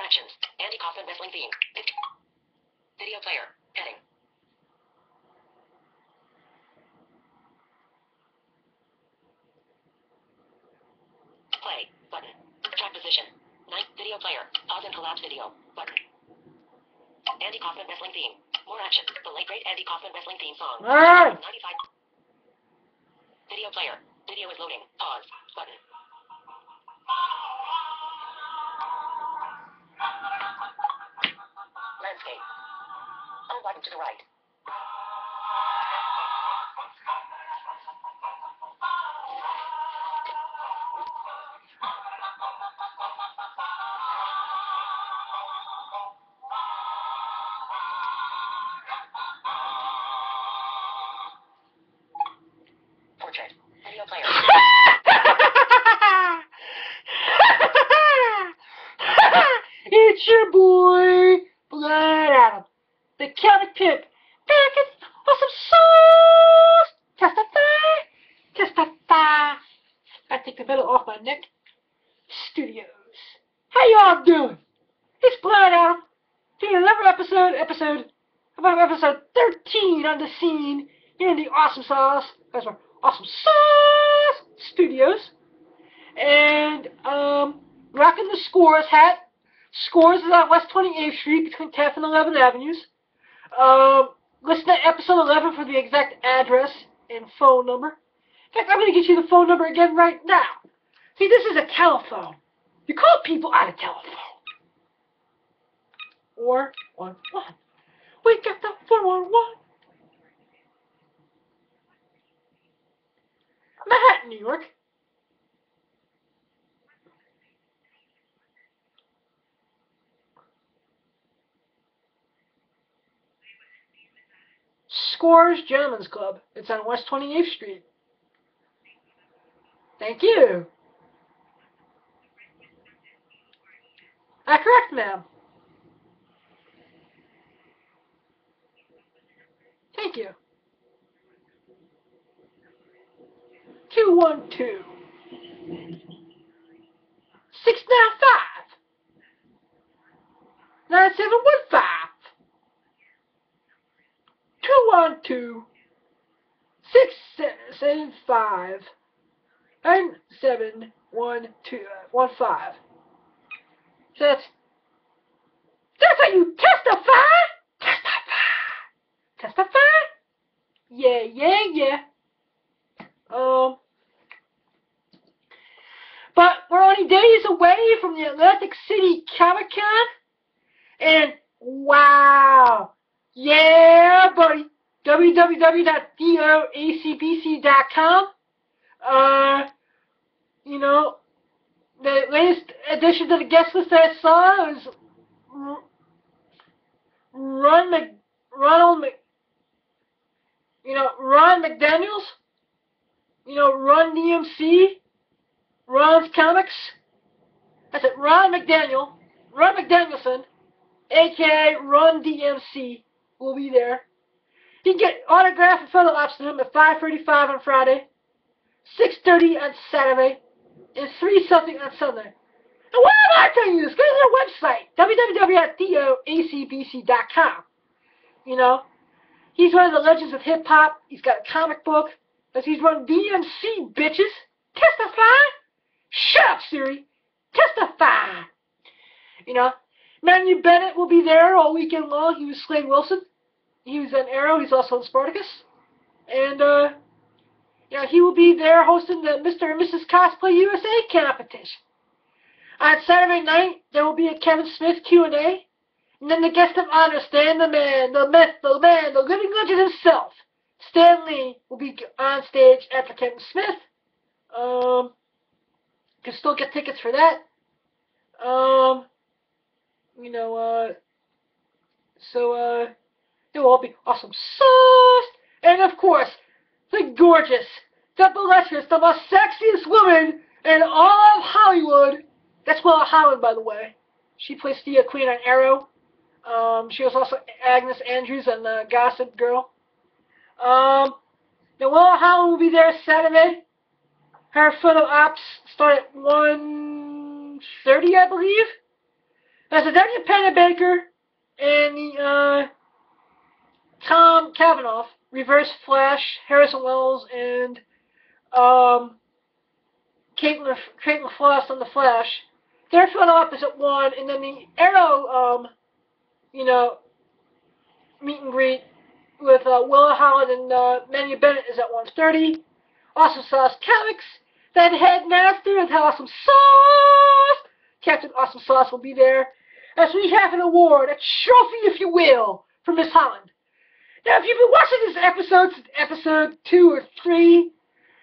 actions. Andy Kaufman wrestling theme. Video player. Heading. Play. Button. Track position. 9. Video player. Pause and collapse video. Button. Andy Kaufman wrestling theme. More action. The late great Andy Kaufman wrestling theme song. 95. Video player. Video is loading. Pause. Button. Landscape. All button to the right. Portrait. Video player. It's your boy, Blood Adam, the comic pimp, back at awesome sauce. Testify. I take the metal off my neck. Studios. How y'all doing? It's Blood Adam, doing another episode 13 on the scene here in the Awesome Sauce. That's our Awesome Sauce Studios, and rocking the Scores hat. Scores is on West 28th Street between 10th and 11th Avenues. Listen to episode 11 for the exact address and phone number. In fact, I'm going to get you the phone number again right now. See, this is a telephone. You call people on a telephone. 411. We got the 411. Manhattan, New York. Scores Gentlemen's Club. It's on West 28th Street. Thank you. Correct, ma'am. Thank you. 212 695 9715 212 675 9715. So that's how you testify. Testify. Yeah. But we're only days away from the Atlantic City Comiccon, and wow, yeah, buddy, www.awesomesauce.com. You know, the latest addition to the guest list that I saw is Ron McDaniels. You know, Run DMC. Ron's Comics. That's it, Ron McDanielson, aka Run DMC, will be there. You can get autograph and photo ops to him at 5:35 on Friday, 6:30 on Saturday, and 3 something on Sunday. And why am I telling you this? Go to their website, www.awesomesauce.com. You know, he's one of the legends of hip hop. He's got a comic book. He's run DMC, bitches. Testify. Shut up, Siri. Testify. You know, Manu Bennett will be there all weekend long. He was Slade Wilson. He was on Arrow. He's also on Spartacus. And, you know, he will be there hosting the Mr. and Mrs. Cosplay USA competition. On Saturday night, there will be a Kevin Smith Q&A. And then the guest of honor, Stan the Man, the myth, the man, the living legend himself, Stan Lee, will be on stage after Kevin Smith. You can still get tickets for that. You know, it will all be awesome sauce. And of course, the gorgeous, the voluptuous, the most sexiest woman in all of Hollywood. That's Willa Holland, by the way. She plays the Queen on Arrow. She was also Agnes Andrews on Gossip Girl. Now Willa Holland will be there Saturday. Her photo ops start at 1:30, I believe. That's a W. Pennebaker and the Tom Cavanaugh, Reverse Flash, Harrison Wells, and Caitlin Floss on the Flash. Their photo op is at 1, and then the Arrow, meet and greet with Willa, Holland, and Manu Bennett is at 1:30. Awesome Sauce Comics, then Headmaster and Awesome Sauce. Captain Awesome Sauce will be there as we have an award, a trophy, if you will, for Miss Holland. Now, if you've been watching this episode since episode 2 or 3,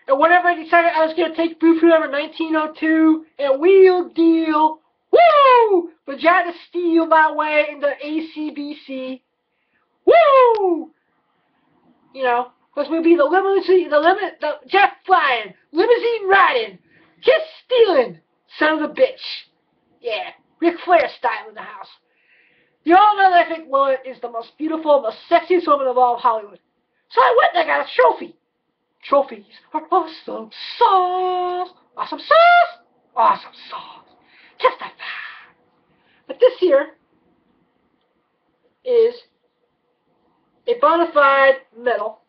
and whenever I decided I was going to take Booth number 1902 and wheel deal, woo, vagina steal my way into ACBC, woo, because we'll be the jet flying, limousine riding, kiss stealing, son of a bitch. Yeah, Ric Flair style in the house. You all know that I think Willa is the most beautiful, most sexiest woman of all of Hollywood. So I went and I got a trophy. Trophies are awesome sauce. Awesome sauce. Awesome sauce. Testify. But this here is a bona fide medal,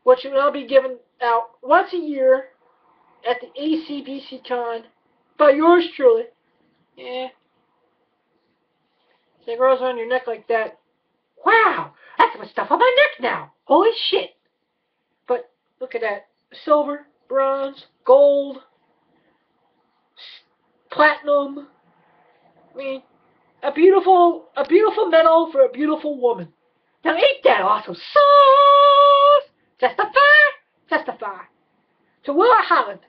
which will now be given out once a year at the ACBC Con by yours truly. Yeah. So it grows around your neck like that. Wow, that's much stuff on my neck now. Holy shit. But look at that. Silver, bronze, gold, platinum. I mean, a beautiful medal for a beautiful woman. Now ain't that awesome sauce? Testify. To Willa Holland,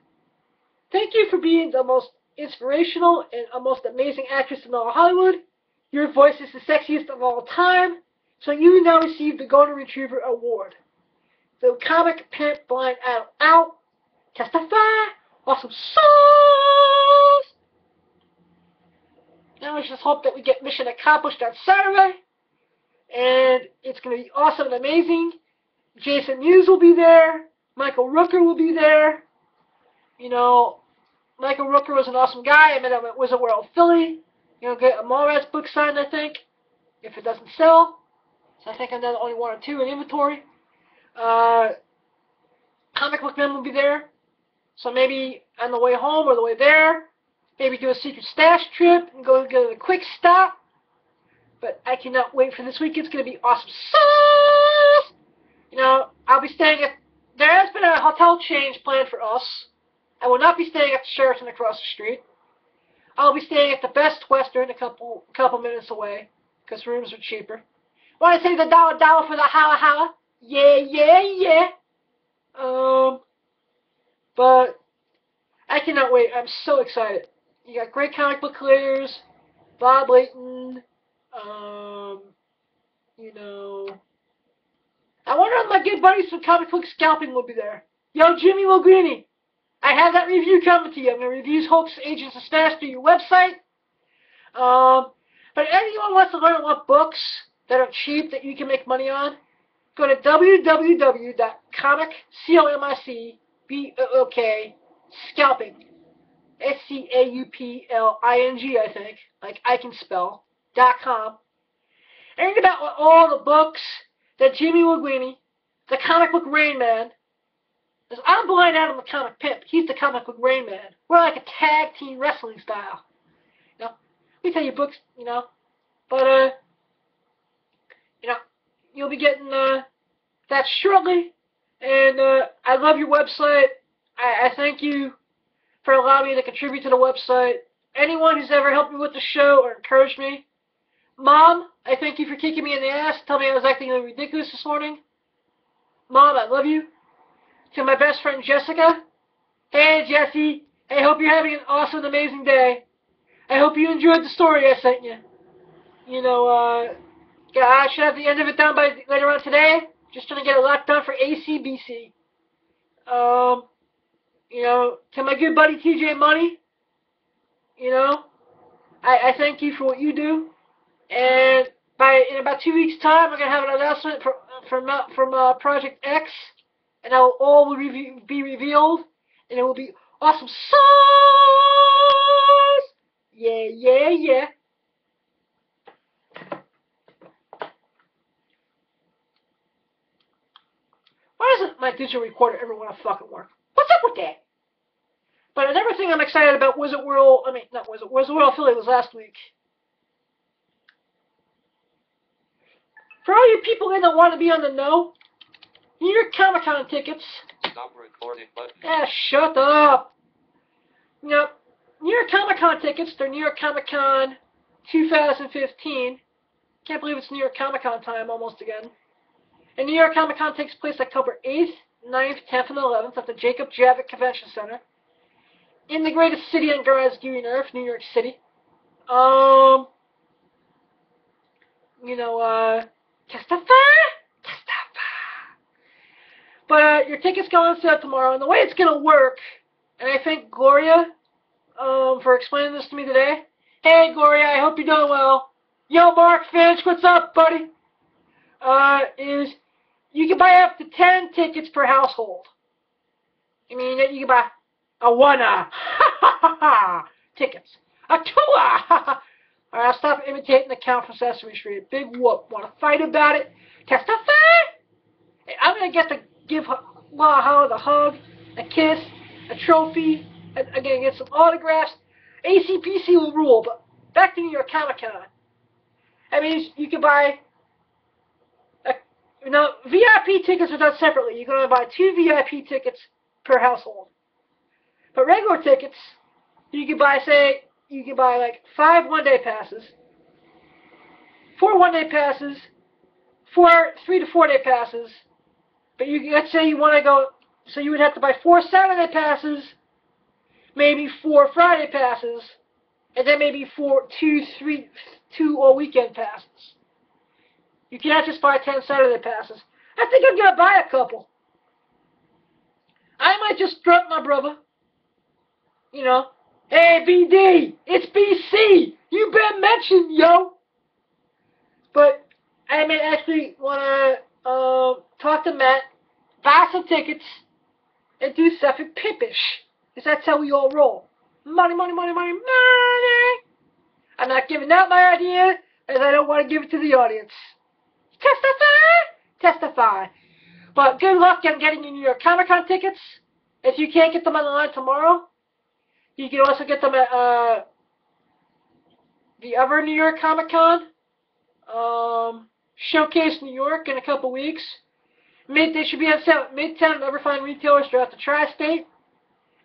thank you for being the most inspirational and most amazing actress in all Hollywood. Your voice is the sexiest of all time, so you now receive the Golden Retriever Award. The comic pimp blind out. Testify. Awesome sauce. Now let's just hope that we get mission accomplished on Saturday, and it's going to be awesome and amazing. Jason Mewes will be there. Michael Rooker will be there. Michael Rooker was an awesome guy. I met him at Wizard World Philly. Get a Mallrats book signed, I think, if it doesn't sell. So I think I'm the only 1 or 2 in inventory. Comic Book Men will be there. So maybe on the way home or the way there, maybe do a secret stash trip and go get a quick stop. But I cannot wait for this week. It's going to be awesome sauce. I'll be staying at... There has been a hotel change planned for us. I will not be staying at the Sheraton across the street. I'll be staying at the Best Western a couple minutes away, because rooms are cheaper. Want to say the dollar for the holla? Yeah. But I cannot wait. I'm so excited. You got great comic book collectors, Bob Layton, I wonder if my good buddies from Comic Book Scalping will be there. Yo, Jimmy Logrini, I have that review coming to you. I'm going to review Hulk's Agents of Smash through your website. But if anyone wants to learn what books that are cheap that you can make money on, go to www.comic, C-O-M-I-C-B-O-O-K, Scalping, S-C-A-U-P-L-I-N-G, I think, like I can spell, .com. And read about all the books that Jimmy Linguini, the comic book Rain Man, because I'm Blind Adam the comic pimp, he's the comic book Rain Man. We're like a tag team wrestling style. We tell you books, but, you'll be getting that shortly, and I love your website. I thank you for allowing me to contribute to the website. Anyone who's ever helped me with the show or encouraged me, Mom, I thank you for kicking me in the ass, telling me I was acting ridiculous this morning. Mom, I love you. To my best friend Jessica, hey Jessie, I hope you're having an awesome and amazing day. I hope you enjoyed the story I sent you. I should have the end of it done by later on today. Just trying to get a lot done for ACBC. To my good buddy TJ Money, I thank you for what you do. And in about 2 weeks' time, we're going to have an announcement from Project X, and that will all be revealed, and it will be awesome sauce! Yeah. my digital recorder ever want to fucking work. What's up with that? But another thing I'm excited about, Wizard World Philly was last week. For all you people that don't want to be on the know, New York Comic-Con tickets. Stop recording button. Shut up. You know, New York Comic-Con tickets, they're New York Comic-Con 2015. Can't believe it's New York Comic-Con time almost again. And New York Comic-Con takes place October 8th, 9th, 10th, and 11th at the Jacob Javits Convention Center in the greatest city on God's green earth, New York City. Testify. But your tickets go on sale tomorrow, and the way it's gonna work, and I thank Gloria for explaining this to me today. Hey Gloria, I hope you're doing well. Yo Mark Finch, what's up, buddy? Is you can buy up to 10 tickets per household. I mean, you can buy a one-a tickets, a two-a. Alright, I'll stop imitating the Count from Sesame Street. Big whoop. Want to fight about it? Testify? I'm going to get to give Holland a hug, a kiss, a trophy, and again, get some autographs. ACPC will rule, but back to New York Comic-Con. I mean, you can buy, VIP tickets are done separately. You can only buy 2 VIP tickets per household. But regular tickets, you can buy, like 5 one-day passes, 4 one-day passes, 3 to 4 day passes. But let's say you want to go, so you would have to buy 4 Saturday passes, maybe 4 Friday passes, and then maybe 2 all-weekend passes. You cannot just buy 10 Saturday passes. I think I'm going to buy a couple. I might just strut my brother. Hey, BD, it's BC. You been mentioned, yo. But I may actually want to talk to Matt, buy some tickets, and do something pimpish. Because that's how we all roll. Money, money, money, money, money. I'm not giving out my idea, as I don't want to give it to the audience. Testify. But good luck in getting your New York Comic-Con tickets. If you can't get them on the line tomorrow, you can also get them at the other New York Comic-Con, Showcase New York, in a couple weeks. They should be on sale at Midtown and other fine retailers throughout the tri-state.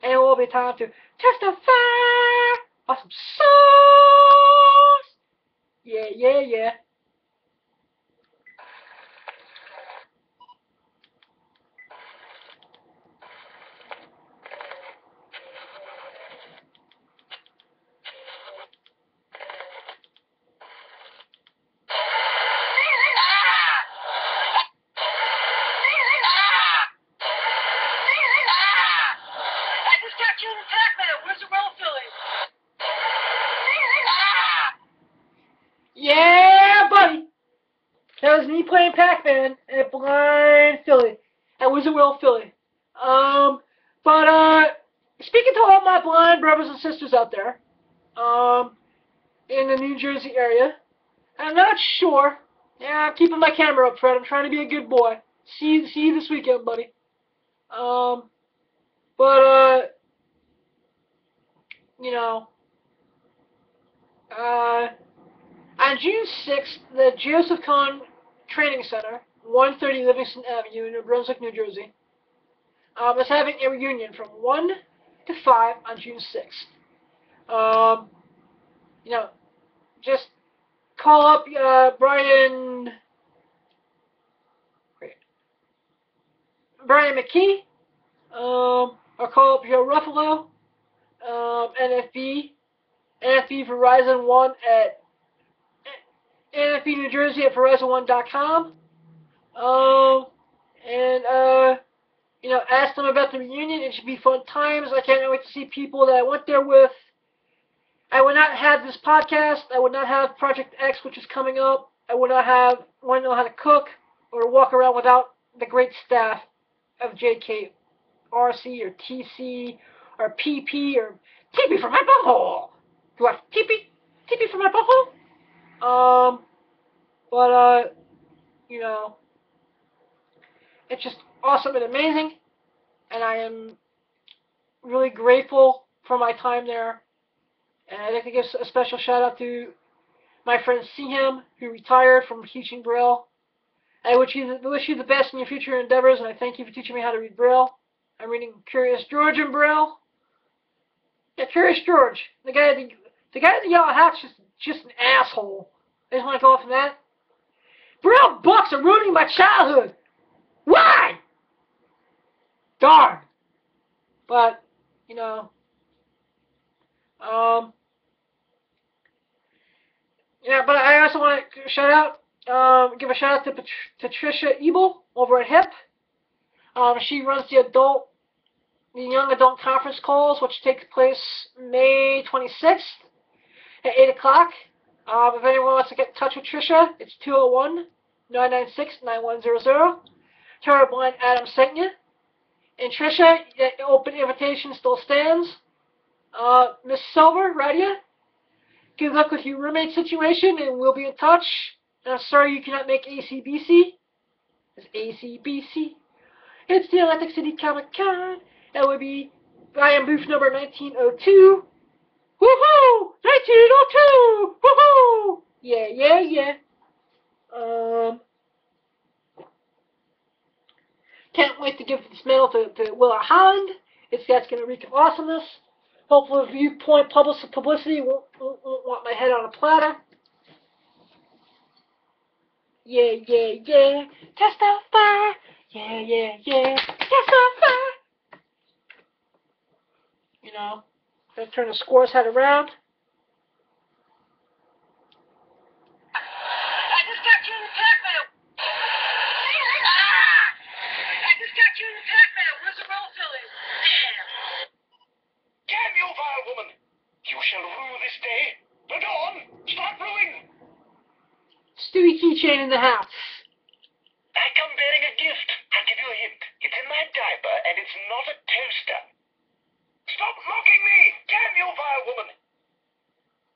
And it will be time to testify. Awesome sauce. Yeah, yeah, yeah. Yeah, buddy. That was me playing Pac-Man at Blind Philly, at Wizard World Philly. Speaking to all my blind brothers and sisters out there, in the New Jersey area, I'm not sure. Yeah, I'm keeping my camera up, Fred. I'm trying to be a good boy. See you this weekend, buddy. On June 6th, the Joseph Kahn Training Center, 130 Livingston Avenue in New Brunswick, New Jersey, is having a reunion from 1 to 5 on June 6th. Just call up Brian McKee, or call up Joe Ruffalo, NFB Verizon 1 at NFB New Jersey at Verizon1.com. Ask them about the reunion. It should be fun times. I can't wait to see people that I went there with. I would not have this podcast. I would not have Project X, which is coming up. I would not know how to cook or walk around without the great staff of JK, RC, or TC, or PP, or TP for my butthole. Do I have TP? TP for my butthole? It's just awesome and amazing, and I am really grateful for my time there. And I'd like to give a special shout out to my friend Seaham, who retired from teaching Braille. I wish you the best in your future endeavors, and I thank you for teaching me how to read Braille. I'm reading Curious George in Braille. Yeah, Curious George. The guy in the yellow hat's just an asshole. I just want to go off on that. Braille books are ruining my childhood. Why? Darn. But, you know, yeah, but I also want to give a shout out to Patricia Ebel over at HIP. She runs the young adult conference calls, which takes place May 26th at 8 o'clock. If anyone wants to get in touch with Tricia, it's 201-996-9100. Tell her Blind Adam sent you. And Tricia, the open invitation still stands. Miss Silver, radio. Good luck with your roommate situation, and we'll be in touch. And I'm sorry you cannot make ACBC. It's ACBC. It's the Atlantic City Comic-Con. That would be, I am booth number 1902. Woohoo! 1902! Woohoo! Yeah, yeah, yeah. Can't wait to give this medal to Willa Holland. That's going to reek of awesomeness. Hopefully, Viewpoint Publicity won't want my head on a platter. Yeah, yeah, yeah. Testify. Yeah, yeah, yeah. Testify. You know, gotta turn the score's head around. I just got you in the Pac-Man. I just got you in the Pac-Man. Where's the roll filling? Damn. Damn you, vile woman. You shall rue this day. But go on. Stop ruing. Stewie Keychain in the house. I come bearing a gift. I'll give you a hint. It's in my diaper, and it's not a toaster. Stop mocking me! Damn you, vile woman!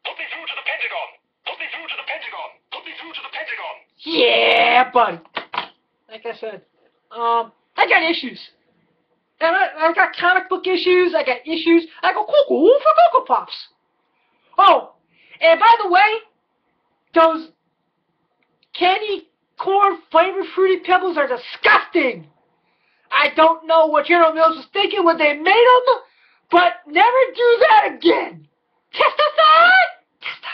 Put me through to the Pentagon! Put me through to the Pentagon! Put me through to the Pentagon! Yeah, buddy. Like I said, I got issues. And I got comic book issues. I got issues. I go cuckoo for Cocoa Pops. Oh, and by the way, those candy corn flavored Fruity Pebbles are disgusting. I don't know what General Mills was thinking when they made them, but never do that again. Testify! Testify.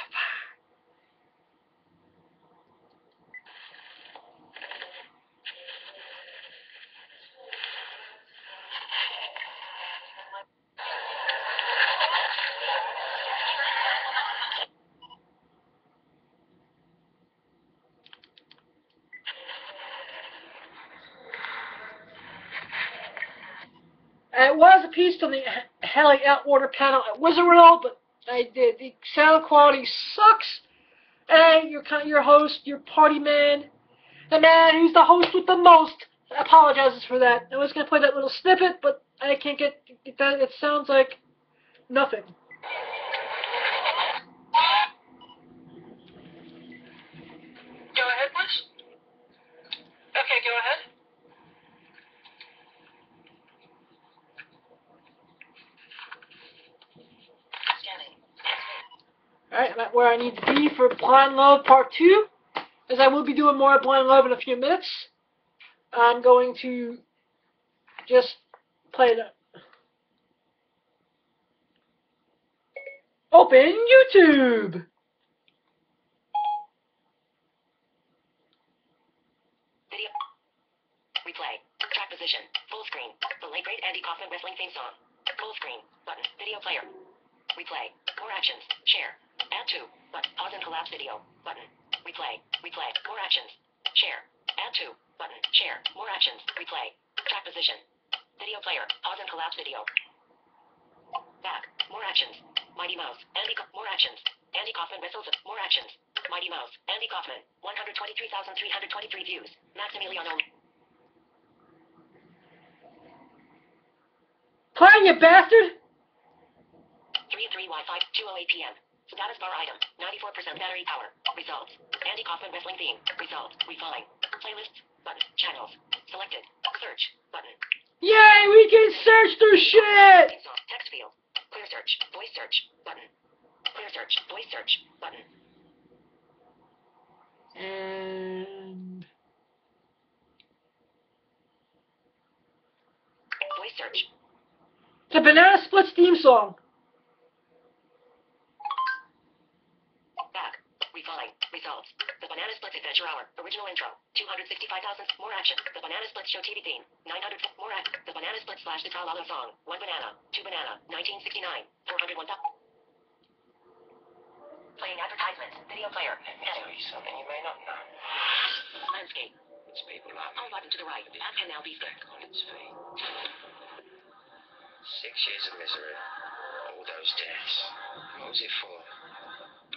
It was a piece on the Heli Outwater panel at Wizard World, but the sound quality sucks. And your host, your party man, the man who's the host with the most, apologizes for that. I was going to play that little snippet, but I can't get it. It sounds like nothing. Go ahead, please. Okay, go ahead. Alright, I'm at where I need to be for Blind Love Part 2. As I will be doing more Blind Love in a few minutes. I'm going to just play the... Open YouTube! Video. Replay. Track position. Full screen. The late great Andy Kaufman wrestling theme song. Full screen. Button. Video player. Replay. More actions. Share. Add to. Button. Pause and collapse video. Button. Replay. Replay. More actions. Share. Add to. Button. Share. More actions. Replay. Track position. Video player. Pause and collapse video. Back. More actions. Mighty Mouse. More actions. Andy Kaufman whistles. More actions. Mighty Mouse. Andy Kaufman. 123,323 views. Maximiliano. Playing, you bastard! 3 and 3 Wi-Fi. 2:08 p.m. Status bar item. 94% battery power. Results. Andy Kaufman wrestling theme. Results. Refine. Playlists. Button. Channels. Selected. Search. Button. Yay, we can search through shit! Text field. Clear search. Voice search. Button. Clear search. Voice search. Button. And voice search. the Banana Splits theme song. Back. Refine. Results. The Banana Splits Adventure Hour. Original intro. 265,000. More action. The Banana Splits Show TV theme. 900. More action. The Banana Splits slash the Tralala song. 1 banana. 2 banana. 1969. 401. Playing advertisements. Video player. Tell you something you may not know. Landscape. It's people like All button to the right. App can now be skipped. on its feet. 6 years of misery. All those deaths. What was it for?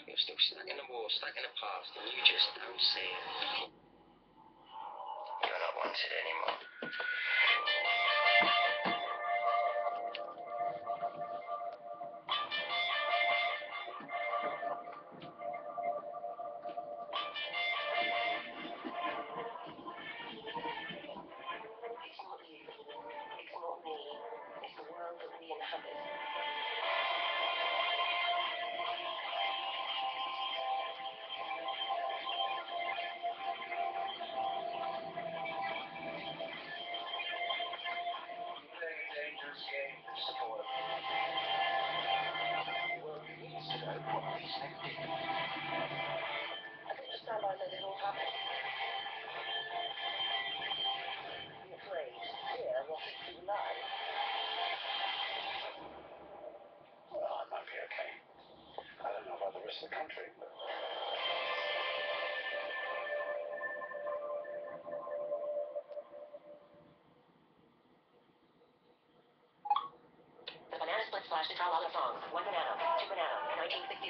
You're still stuck in the war, stuck in the past, and you just don't see it. You're not wanted anymore. It's not you. It's not me. It's the world that we inhabit. Dangerous game to spoil. Well, you need to know what these things did. I can just stand by and let it all happen. Be afraid. Fear what if you lie. Well, I might be okay. I don't know about the rest of the country, but... The Banana Split slash the Tralala song. 1 banana. 2 banana. 1969.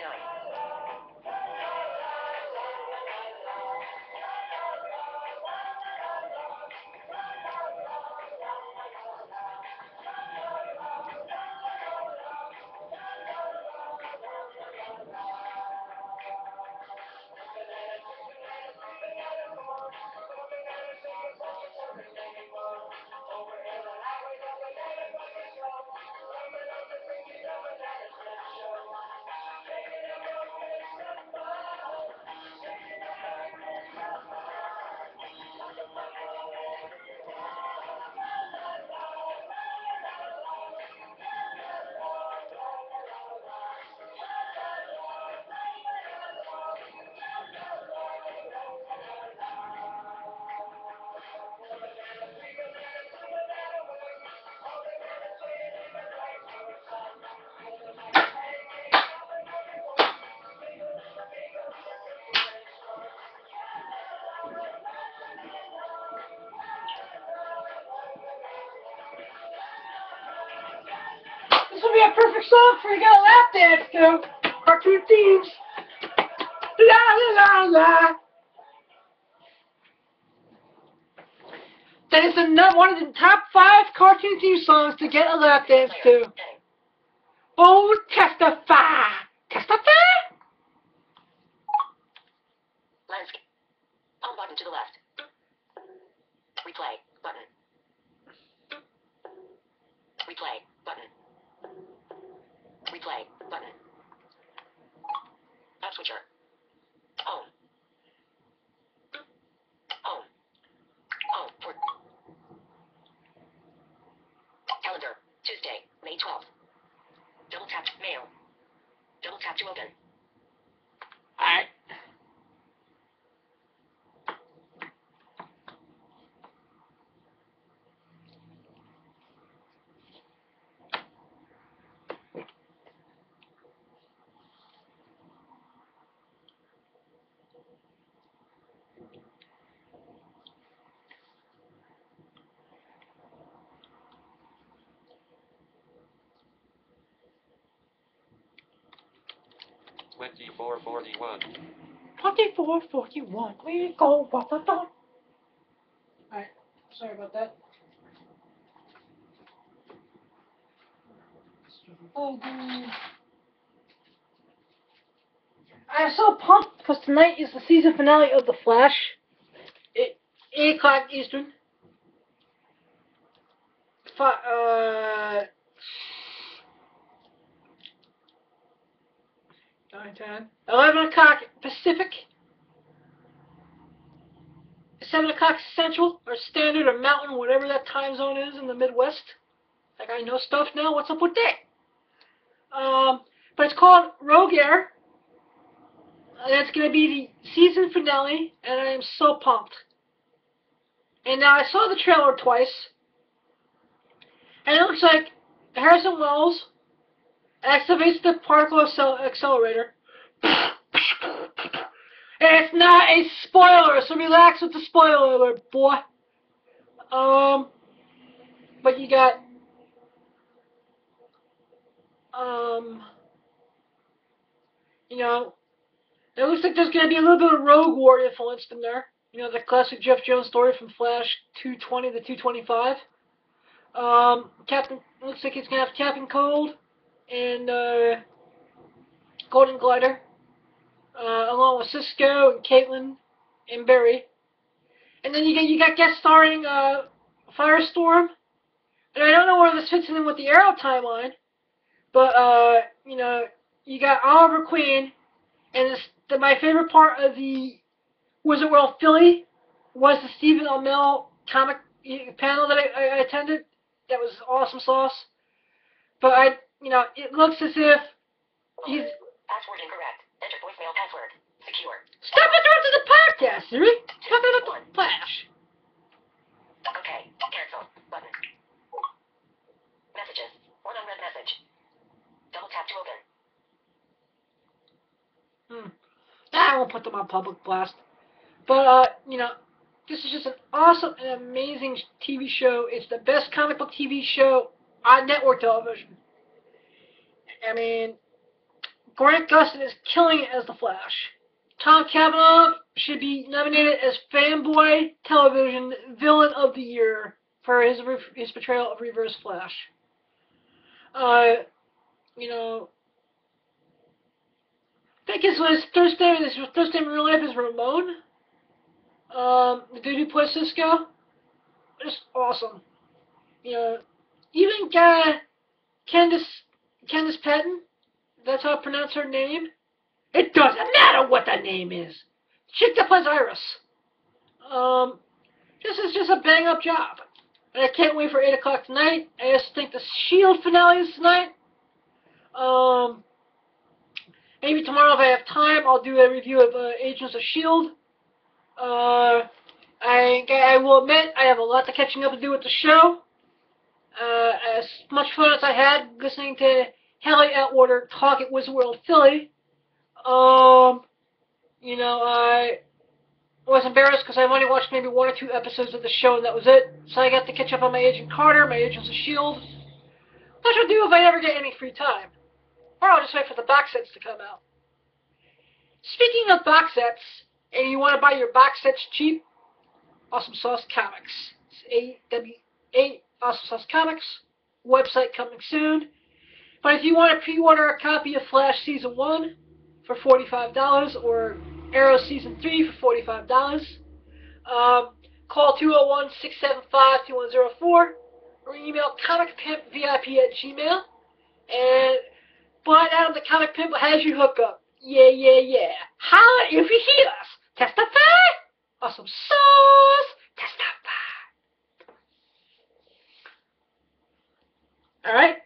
This would be a perfect song for you to get a lap dance to. Cartoon themes. La la la la. That is one of the top 5 cartoon theme songs to get a lap dance to. Oh, testify! Testify! Landscape. Home button to the left. Replay button. Replay button. Replay button. App switcher. Home. Home. Home. For calendar. Tuesday, May 12th. Double tap mail. Double tap to open. Alright. Twenty-four 41. 24:41. We go what the dog. Alright. Sorry about that. I'm so pumped because tonight is the season finale of The Flash. 8 o'clock Eastern. 9, 10, 11 o'clock Pacific, 7 o'clock Central, or Standard, or Mountain, whatever that time zone is in the Midwest. Like, I know stuff now. What's up with that? But it's called Rogue Air. And it's going to be the season finale, and I am so pumped. And now I saw the trailer twice, and it looks like Harrison Wells activates the particle accelerator. And it's not a spoiler, so relax with the spoiler alert, boy. But you got, you know, it looks like there's going to be a little bit of Rogue War influenced in there. You know, the classic Jeff Jones story from Flash 220 to 225. Looks like it's going to have Captain Cold and Golden Glider, along with Cisco and Caitlin and Barry. And then you got guest starring Firestorm. And I don't know where this fits in with the Arrow timeline, but you know, you got Oliver Queen, and my favorite part of the Wizard World Philly was the Stephen Amell comic panel that I attended. That was awesome sauce. But you know, it looks as if he's. Password incorrect. Enter voicemail password. Secure. Stop interrupting the podcast, Siri. Stop interrupting the Flash. Okay. Cancel. Button. Messages. One unread message. Double tap to open. I won't put them on public blast. But, you know, this is just an awesome and amazing TV show. It's the best comic book TV show on network television. I mean, Grant Gustin is killing it as the Flash. Tom Cavanaugh should be nominated as Fanboy Television Villain of the Year for his portrayal of Reverse Flash. You know, I think his first name in real life is Ramon. The dude who plays Cisco, just awesome. You know, even Candice Patton, that's how I pronounce her name. It doesn't matter what the name is. Chick that plays Iris. This is just a bang up job. And I can't wait for 8 o'clock tonight. I just think the S.H.I.E.L.D. finale is tonight. Maybe tomorrow if I have time, I'll do a review of Agents of S.H.I.E.L.D. I will admit, I have a lot of catching up to do with the show. As much fun as I had listening to Hallie Atwater talk at Wizard World Philly, you know, I was embarrassed because I've only watched maybe 1 or 2 episodes of the show and that was it. So I got to catch up on my Agent Carter, my Agents of S.H.I.E.L.D., which I'll do if I ever get any free time. Or I'll just wait for the box sets to come out. Speaking of box sets, and you want to buy your box sets cheap, Awesome Sauce Comics. It's A Awesome Sauce Comics. Website coming soon. But if you want to pre-order a copy of Flash Season 1 for $45 or Arrow Season 3 for $45, call 201-675-2104 or email comicpimpvip@gmail. And Blind Adam the Comic Pimp has you hooked up. Yeah. Holla if you hear us. Testify. Awesome sauce. Testify. Alright.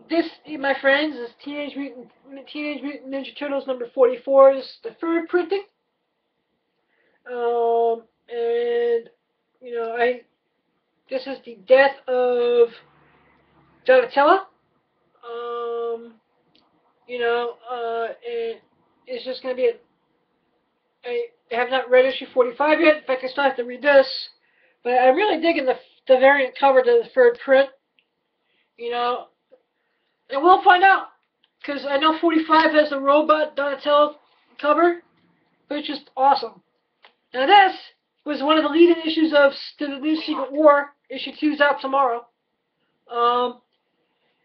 This, my friends, is Teenage Mutant Ninja Turtles number 44. This is the third printing. And, you know, this is the death of Donatello. You know, it's just going to be I have not read issue 45 yet. In fact, I still have to read this. But I'm really digging the variant cover to the third print. You know, and we'll find out. Because I know 45 has the robot Donatello cover, but it's just awesome. Now this was one of the leading issues of the new Secret War. Issue 2 is out tomorrow.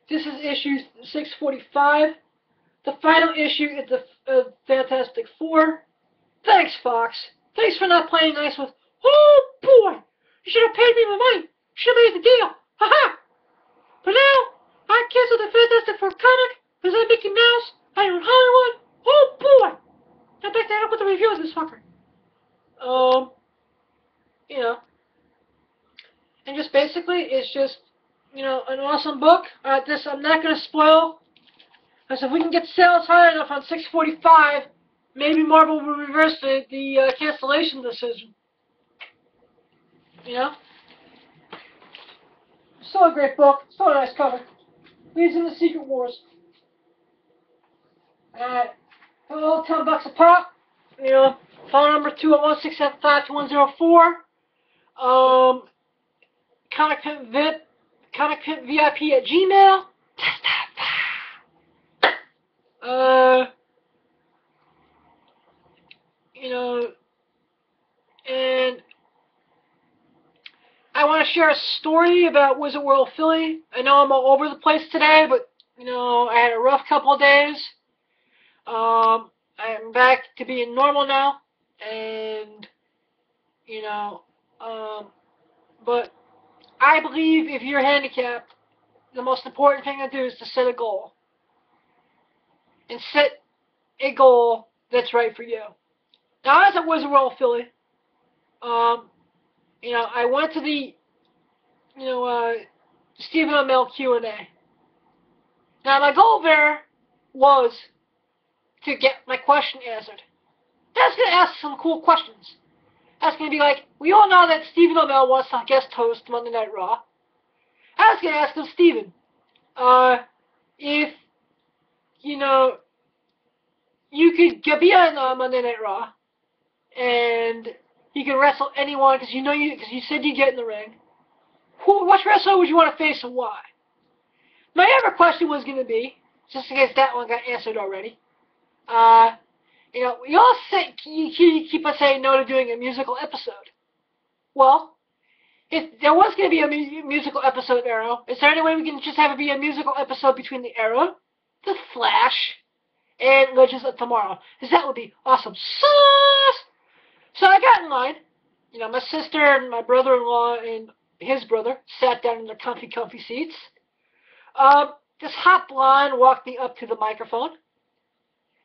This is issue 645. The final issue is the Fantastic Four. Thanks, Fox. Thanks for not playing nice with, oh boy, You should have paid me my money. You should have made the deal. Ha-ha! But now, I canceled the Fantastic Four comic because I'm Mickey Mouse. I own Hollywood. Oh boy! I back that up with the review of this fucker. You know, and just basically, it's just, you know, an awesome book. This I'm not gonna spoil. Because if we can get sales high enough on 645, maybe Marvel will reverse the cancellation decision. You know? Still a great book. Still a nice cover. Leads in the Secret Wars. All $10 a pop. You know, phone number 201-675-2104. comicpimp.VIP@gmail. You know, and I want to share a story about Wizard World Philly. I know I'm all over the place today, but, you know, I had a rough couple of days. I'm back to being normal now, and, you know, but I believe if you're handicapped, the most important thing to do is to set a goal. And set a goal that's right for you. Now, I was at Wizard World Philly. You know, I went to the, you know, Stephen Amell Q&A. Now, my goal there was to get my question answered. I was going to ask some cool questions. I was going to be like, we all know that Stephen Amell wants to guest host Monday Night Raw. I was going to ask him, Stephen, if, you know, you could be on Monday Night Raw, and you can wrestle anyone, because you said you get in the ring. Which wrestler would you want to face and why? My other question was going to be, just in case that one got answered already, you know, you all say, you keep on saying no to doing a musical episode. Well, if there was going to be a musical episode Arrow, is there any way we can just have it be a musical episode between the Arrow, the Flash, and Legends of Tomorrow? Because that would be awesome sauce! So I got in line. You know, my sister and my brother-in-law and his brother sat down in their comfy seats. This hot blonde walked me up to the microphone.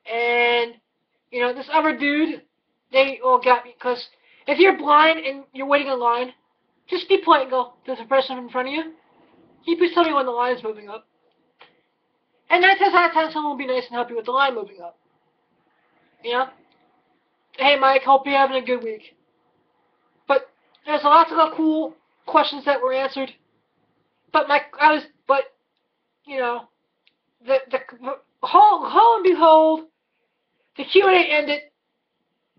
And, you know, this other dude, they all got me. Because if you're blind and you're waiting in line, just be polite and go, there's a person in front of you. You please tell me when the line is moving up. And 9 times out of 10, someone will be nice and help you with the line moving up. You know? Hey, Mike, hope you're having a good week. But there's lots of cool questions that were answered. But you know, lo and behold, the Q&A ended.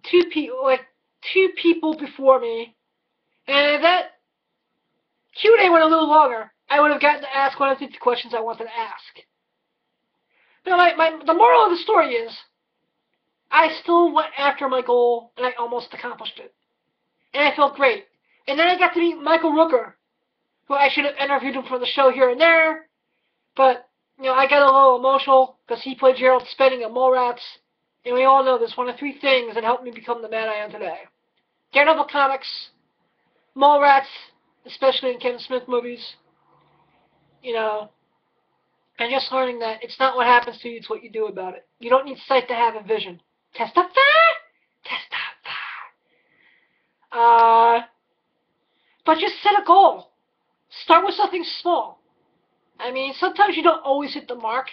Two people before me, and if that Q&A went a little longer, I would have gotten to ask one of the questions I wanted to ask. Now, the moral of the story is, I still went after my goal, and I almost accomplished it. And I felt great. And then I got to meet Michael Rooker, who I should have interviewed him for the show here and there, but, you know, I got a little emotional, because he played Gerald Spenning in Mallrats, and we all know there's one of 3 things that helped me become the man I am today. Daredevil comics, Mallrats, especially in Kevin Smith movies, you know, and just learning that it's not what happens to you, it's what you do about it. You don't need sight to have a vision. Testify! But just set a goal. Start with something small. I mean, sometimes you don't always hit the mark.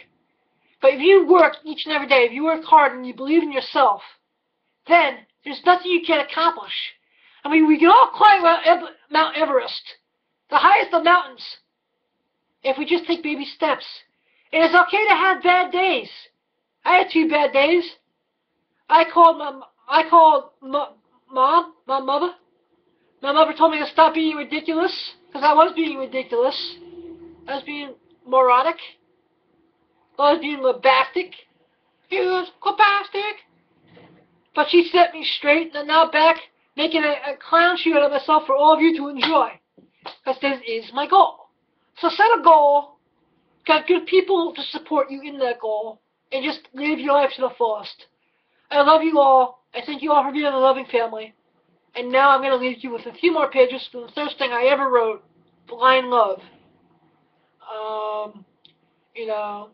But if you work each and every day, if you work hard and you believe in yourself, then there's nothing you can't accomplish. I mean, we can all climb Mount Everest, the highest of mountains, if we just take baby steps. And it's okay to have bad days. I had 2 bad days. I called mom, my mother. My mother told me to stop being ridiculous, because I was being ridiculous. I was being moronic. I was being labastic. He was labastic. But she set me straight, and I'm now back making a clown shoot out of myself for all of you to enjoy. Because this is my goal. So set a goal, got good people to support you in that goal, and just live your life to the fullest. I love you all. I thank you all for being a loving family. And now I'm going to leave you with a few more pages from the first thing I ever wrote, Blind Love. You know,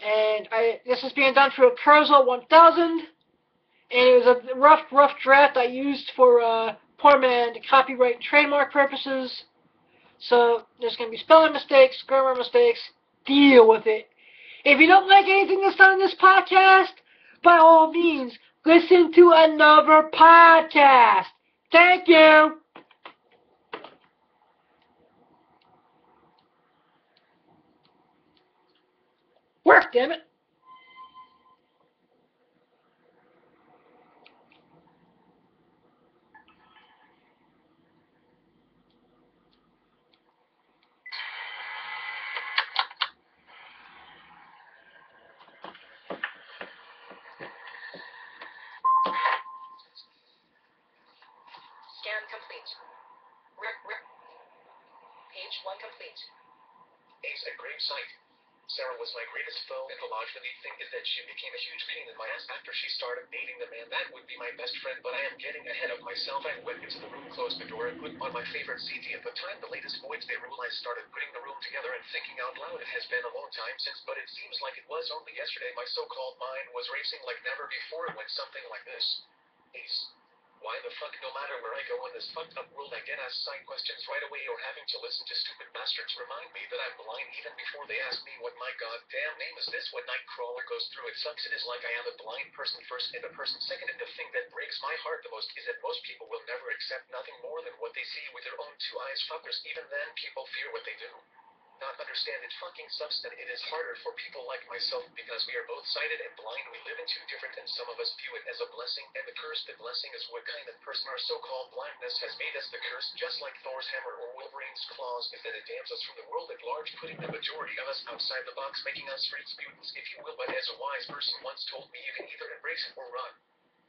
and this is being done through a Cursor 1000, and it was a rough draft I used for poor man copyright and trademark purposes. So there's going to be spelling mistakes, grammar mistakes. Deal with it. If you don't like anything that's done in this podcast, by all means, listen to another podcast. Thank you. Work, damn it. Scan complete. Page 1 complete. Ace at grave site. Sarah was my greatest foe, and the lodge. The neat thing is that she became a huge pain in my ass after she started dating the man that would be my best friend, but I am getting ahead of myself. I went into the room, closed the door, and put on my favorite CD at the time, the latest Voids Day rule. I started putting the room together and thinking out loud. It has been a long time since, but it seems like it was only yesterday. My so-called mind was racing like never before when something like this. Ace. Why the fuck, no matter where I go in this fucked up world, I get asked side questions right away, or having to listen to stupid bastards remind me that I'm blind even before they ask me what my goddamn name is. This what Nightcrawler goes through. It sucks. It is like I am a blind person first and a person second, and the thing that breaks my heart the most is that most people will never accept nothing more than what they see with their own two eyes. Fuckers, even then people fear what they do. Not understand it fucking sucks that it is harder for people like myself because we are both sighted and blind. We live in two different, and some of us view it as a blessing and the curse. The blessing is what kind of person our so-called blindness has made us. The curse, just like Thor's hammer or Wolverine's claws, is that it damns us from the world at large, putting the majority of us outside the box, making us freaks, mutants, if you will. But as a wise person once told me, you can either embrace it or run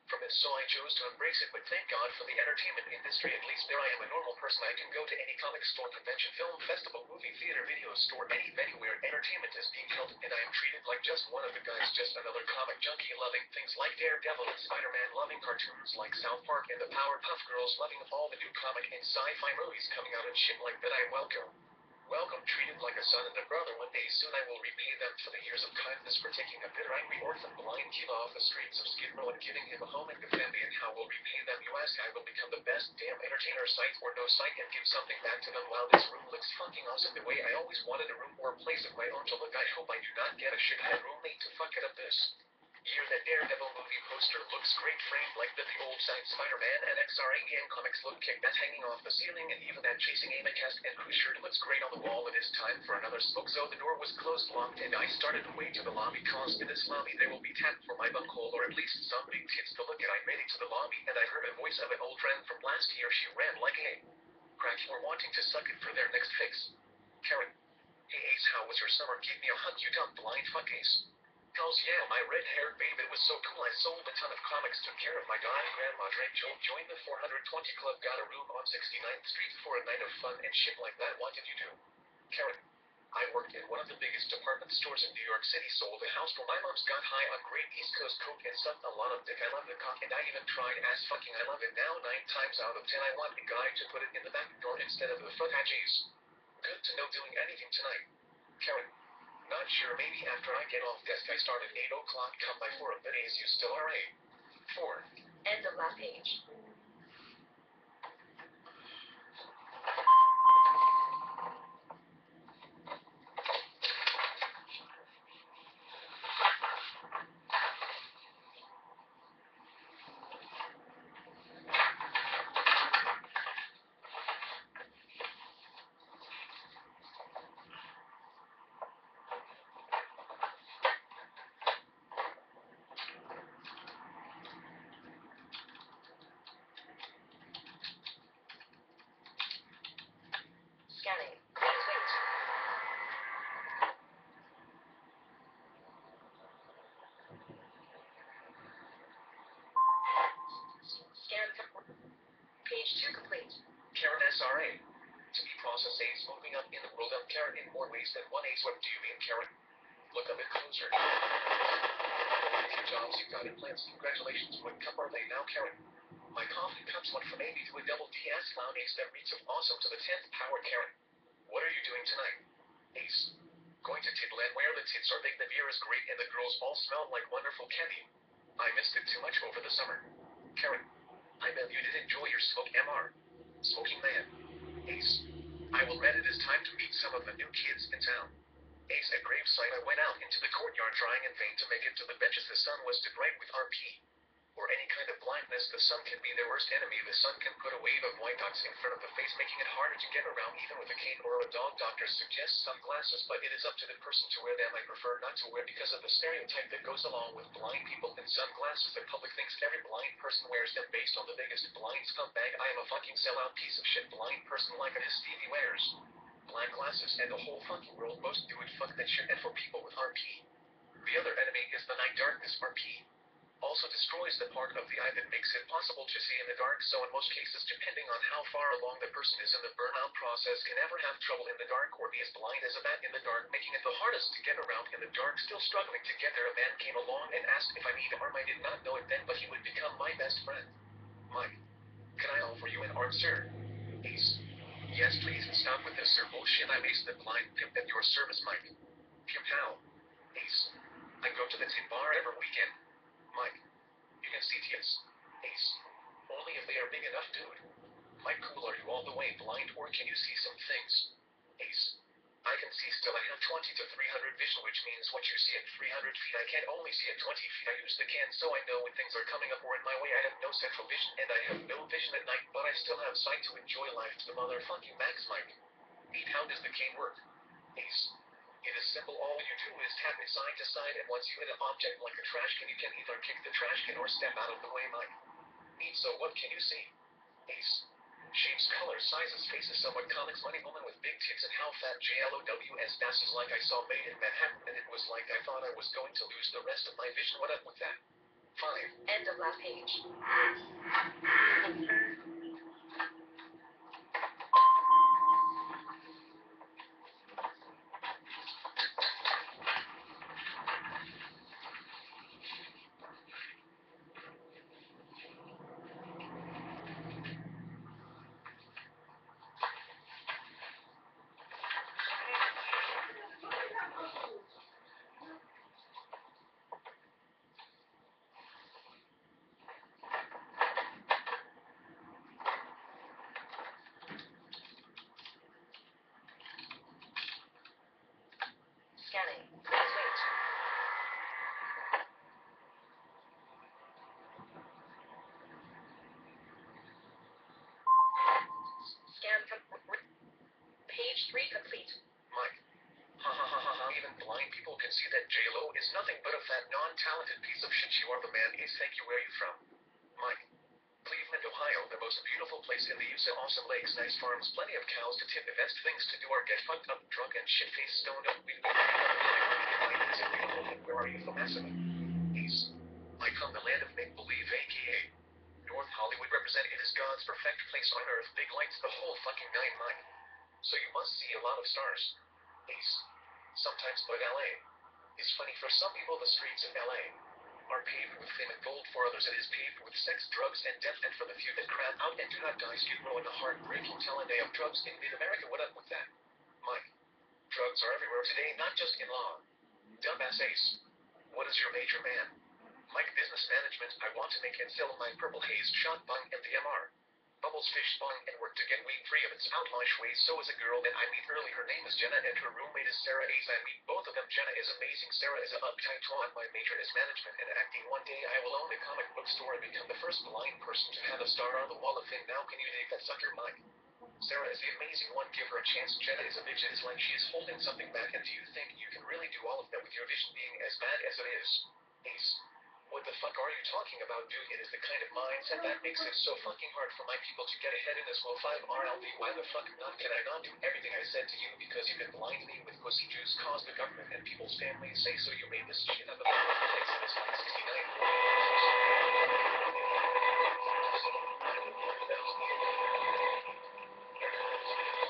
from it, so I chose to embrace it. But thank God for the entertainment industry. At least there I am a normal person. I can go to any comic store, convention, film, festival, movie, theater, video store, any venue where entertainment is being held, and I am treated like just one of the guys, just another comic junkie loving things like Daredevil and Spider-Man, loving cartoons like South Park and the Powerpuff Girls, loving all the new comic and sci-fi movies coming out and shit like that. I welcome, treated like a son and a brother. One day soon I will repay them for the years of kindness, for taking a bitter, angry orphan blind kid off the streets of Skid Row and giving him a home and a family. And how will repay them, you ask? I will become the best damn entertainer, sight or no sight, and give something back to them. Wow, this room looks fucking awesome, the way I always wanted a room or a place of my own to look. I hope I do not get a shithead roommate to fuck it up this year. That Daredevil movie poster looks great, framed like the old side Spider-Man and XRAM comics look kick. That's hanging off the ceiling, and even that chasing Amy cast and crew shirt looks great on the wall. It is time for another smoke. So the door was closed, locked, and I started the way to the lobby, cause in this lobby they will be tapped for my bunghole, or at least somebody gets to look at. I made it to the lobby, and I heard a voice of an old friend from last year. She ran like a crack for wanting to suck it for their next fix. Karen. Hey Ace, how was your summer? Give me a hug, you dumb blind fuck. Ace. Hells yeah, my red-haired babe, it was so cool. I sold a ton of comics, took care of my dying grandma, drank Joe, joined the 420 Club, got a room on 69th Street for a night of fun and shit like that. What did you do? Karen. I worked in one of the biggest department stores in New York City, sold a house for my mom's, got high on great East Coast coke and sucked a lot of dick. I love the cock, and I even tried ass fucking. I love it now 9 times out of 10. I want a guy to put it in the back door instead of the front. Jeez. Good to know. Doing anything tonight? Karen. Not sure, maybe after I get off desk. I start at 8 o'clock, come by 4 of the days. You still are 4. End of last page. Scanning. Please wait. Scan page 2 complete. Karen SRA. To be processed Ace, moving up in the world of Karen in more ways than one. Ace, what do you mean, Karen? Look a bit closer. Your jobs, you've got implants. Congratulations. What cup are they now, Karen? My coffee cups went from AB to a double DS clown ace that reads of awesome to the 10th power Karen. What are you doing tonight? Ace. Going to table and where the tits are big, the beer is great, and the girls all smell like wonderful candy. I missed it too much over the summer. Karen. I bet you did enjoy your smoke MR. Smoking man. Ace. I will read it is time to meet some of the new kids in town. Ace, at gravesite I went out into the courtyard trying in vain to make it to the benches. The sun was too bright with RP. Or any kind of blindness, the sun can be their worst enemy. The sun can put a wave of white dots in front of the face, making it harder to get around even with a cane or a dog. Doctors suggest sunglasses, but it is up to the person to wear them. I prefer not to wear because of the stereotype that goes along with blind people and sunglasses. The public thinks every blind person wears them based on the biggest blind scumbag. I am a fucking sellout piece of shit blind person like a Stevie wears blind glasses, and the whole fucking world most do it. Fuck that shit. And for people with RP, the other enemy is the night darkness. RP also destroys the part of the eye that makes it possible to see in the dark, so in most cases, depending on how far along the person is in the burnout process, can never have trouble in the dark or be as blind as a bat in the dark, making it the hardest to get around in the dark. Still struggling to get there, a man came along and asked if I need an arm. I did not know it then, but he would become my best friend. Mike, can I offer you an arm, sir? Ace. Yes, please, stop with this, sir. Bullshit. I'm Ace the blind pimp at your service, Mike. Pimp how? Ace. I go to the tin bar every weekend. Mike. You can see TS. Ace. Only if they are big enough, dude. Mike, cool, are you all the way blind or can you see some things? Ace. I can see still. I have 20 to 300 vision, which means what you see at 300 feet, I can only see at 20 feet. I use the can so I know when things are coming up or in my way. I have no central vision and I have no vision at night, but I still have sight to enjoy life to the motherfucking max, Mike. Neat, how does the cane work? Ace. It is simple. All you do is tap it side to side, and once you hit an object like a trash can, you can either kick the trash can or step out of the way, Mike. Neat, so what can you see? Ace. Shapes, colors, sizes, faces, somewhat comics, money, woman with big tits, and how fat JLOWS passes like I saw Made in Manhattan, and it was like I thought I was going to lose the rest of my vision. What up with that? 5. End of last page. Scanning. Please wait. Scan page 3 complete. Mike. Ha ha ha ha ha. Even blind people can see that J-Lo is nothing but a fat, non-talented piece of shit. You are the man. Ace, thank you. Where are you from? Mike. Cleveland, Ohio, the most beautiful place in the USA. Awesome lakes, nice farms, plenty of cows to tip, events, things to do, or get fucked up, drunk, and shit-faced, stoned up. Where are you from? Massive. Ace. I come the land of make-believe, aka North Hollywood. Represent it as God's perfect place on earth. Big lights, the whole fucking night, Mike. So you must see a lot of stars. Ace. Sometimes, but LA is funny. For some people, the streets in LA are paved with fame and gold. For others, it is paved with sex, drugs, and death. And for the few that crowd out and do not die, skid row in the heartbreaking telling of drugs in mid-America. What up with that? Mike. Drugs are everywhere today, not just in law. Dumbass Ace. What is your major, man? Mike, business management. I want to make and sell my purple haze, shot bung, and the MR. Bubbles, fish, bung, and work to get weed free of its outlawish ways. So is a girl that I meet early. Her name is Jenna, and her roommate is Sarah. Ace, I meet both of them. Jenna is amazing. Sarah is an uptight twat. My major is management and acting. One day I will own a comic book store and become the first blind person to have a star on the wall of fame. Now can you dig that sucker, Mike? Sarah is the amazing one. Give her a chance. Jenna is a bitch. It is like she is holding something back. And do you think you can really do all of that with your vision being as bad as it is? Ace. What the fuck are you talking about, dude? It is the kind of mindset that makes it so fucking hard for my people to get ahead in this world. 5 RLV. Why the fuck not? Can I not do everything I said to you because you can blind me with pussy juice, cause the government and people's families say so? You made this shit up. This 69.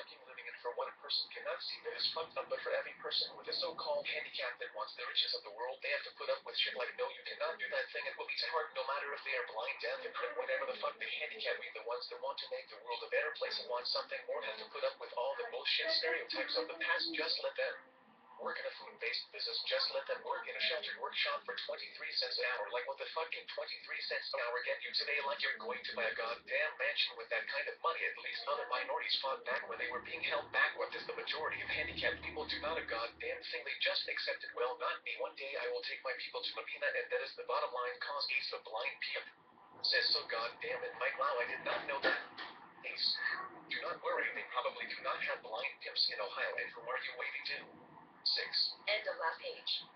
Fucking living in for one person cannot not see that is fucked up, but for every person with a so-called handicap that wants the riches of the world, they have to put up with shit like, no, you cannot do that thing, it will be too hard, no matter if they are blind, deaf, and whatever the fuck they handicap me. The ones that want to make the world a better place and want something more have to put up with all the bullshit stereotypes of the past. Just let them work in a food-based business. Just let them work in a sheltered workshop for 23 cents an hour. Like what the fucking 23 cents an hour get you today? Like you're going to buy a goddamn mansion with that kind of money. At least other minorities fought back when they were being held back. What does the majority of handicapped people do? Not a goddamn thing. They just accept it. Well, not me. One day I will take my people to Medina, and that is the bottom line. Cause Ace the blind pimp says so. Goddamn it, Mike. Wow, I did not know that. Ace, do not worry. They probably do not have blind pimps in Ohio. And who are you waving to? 6. End of last page.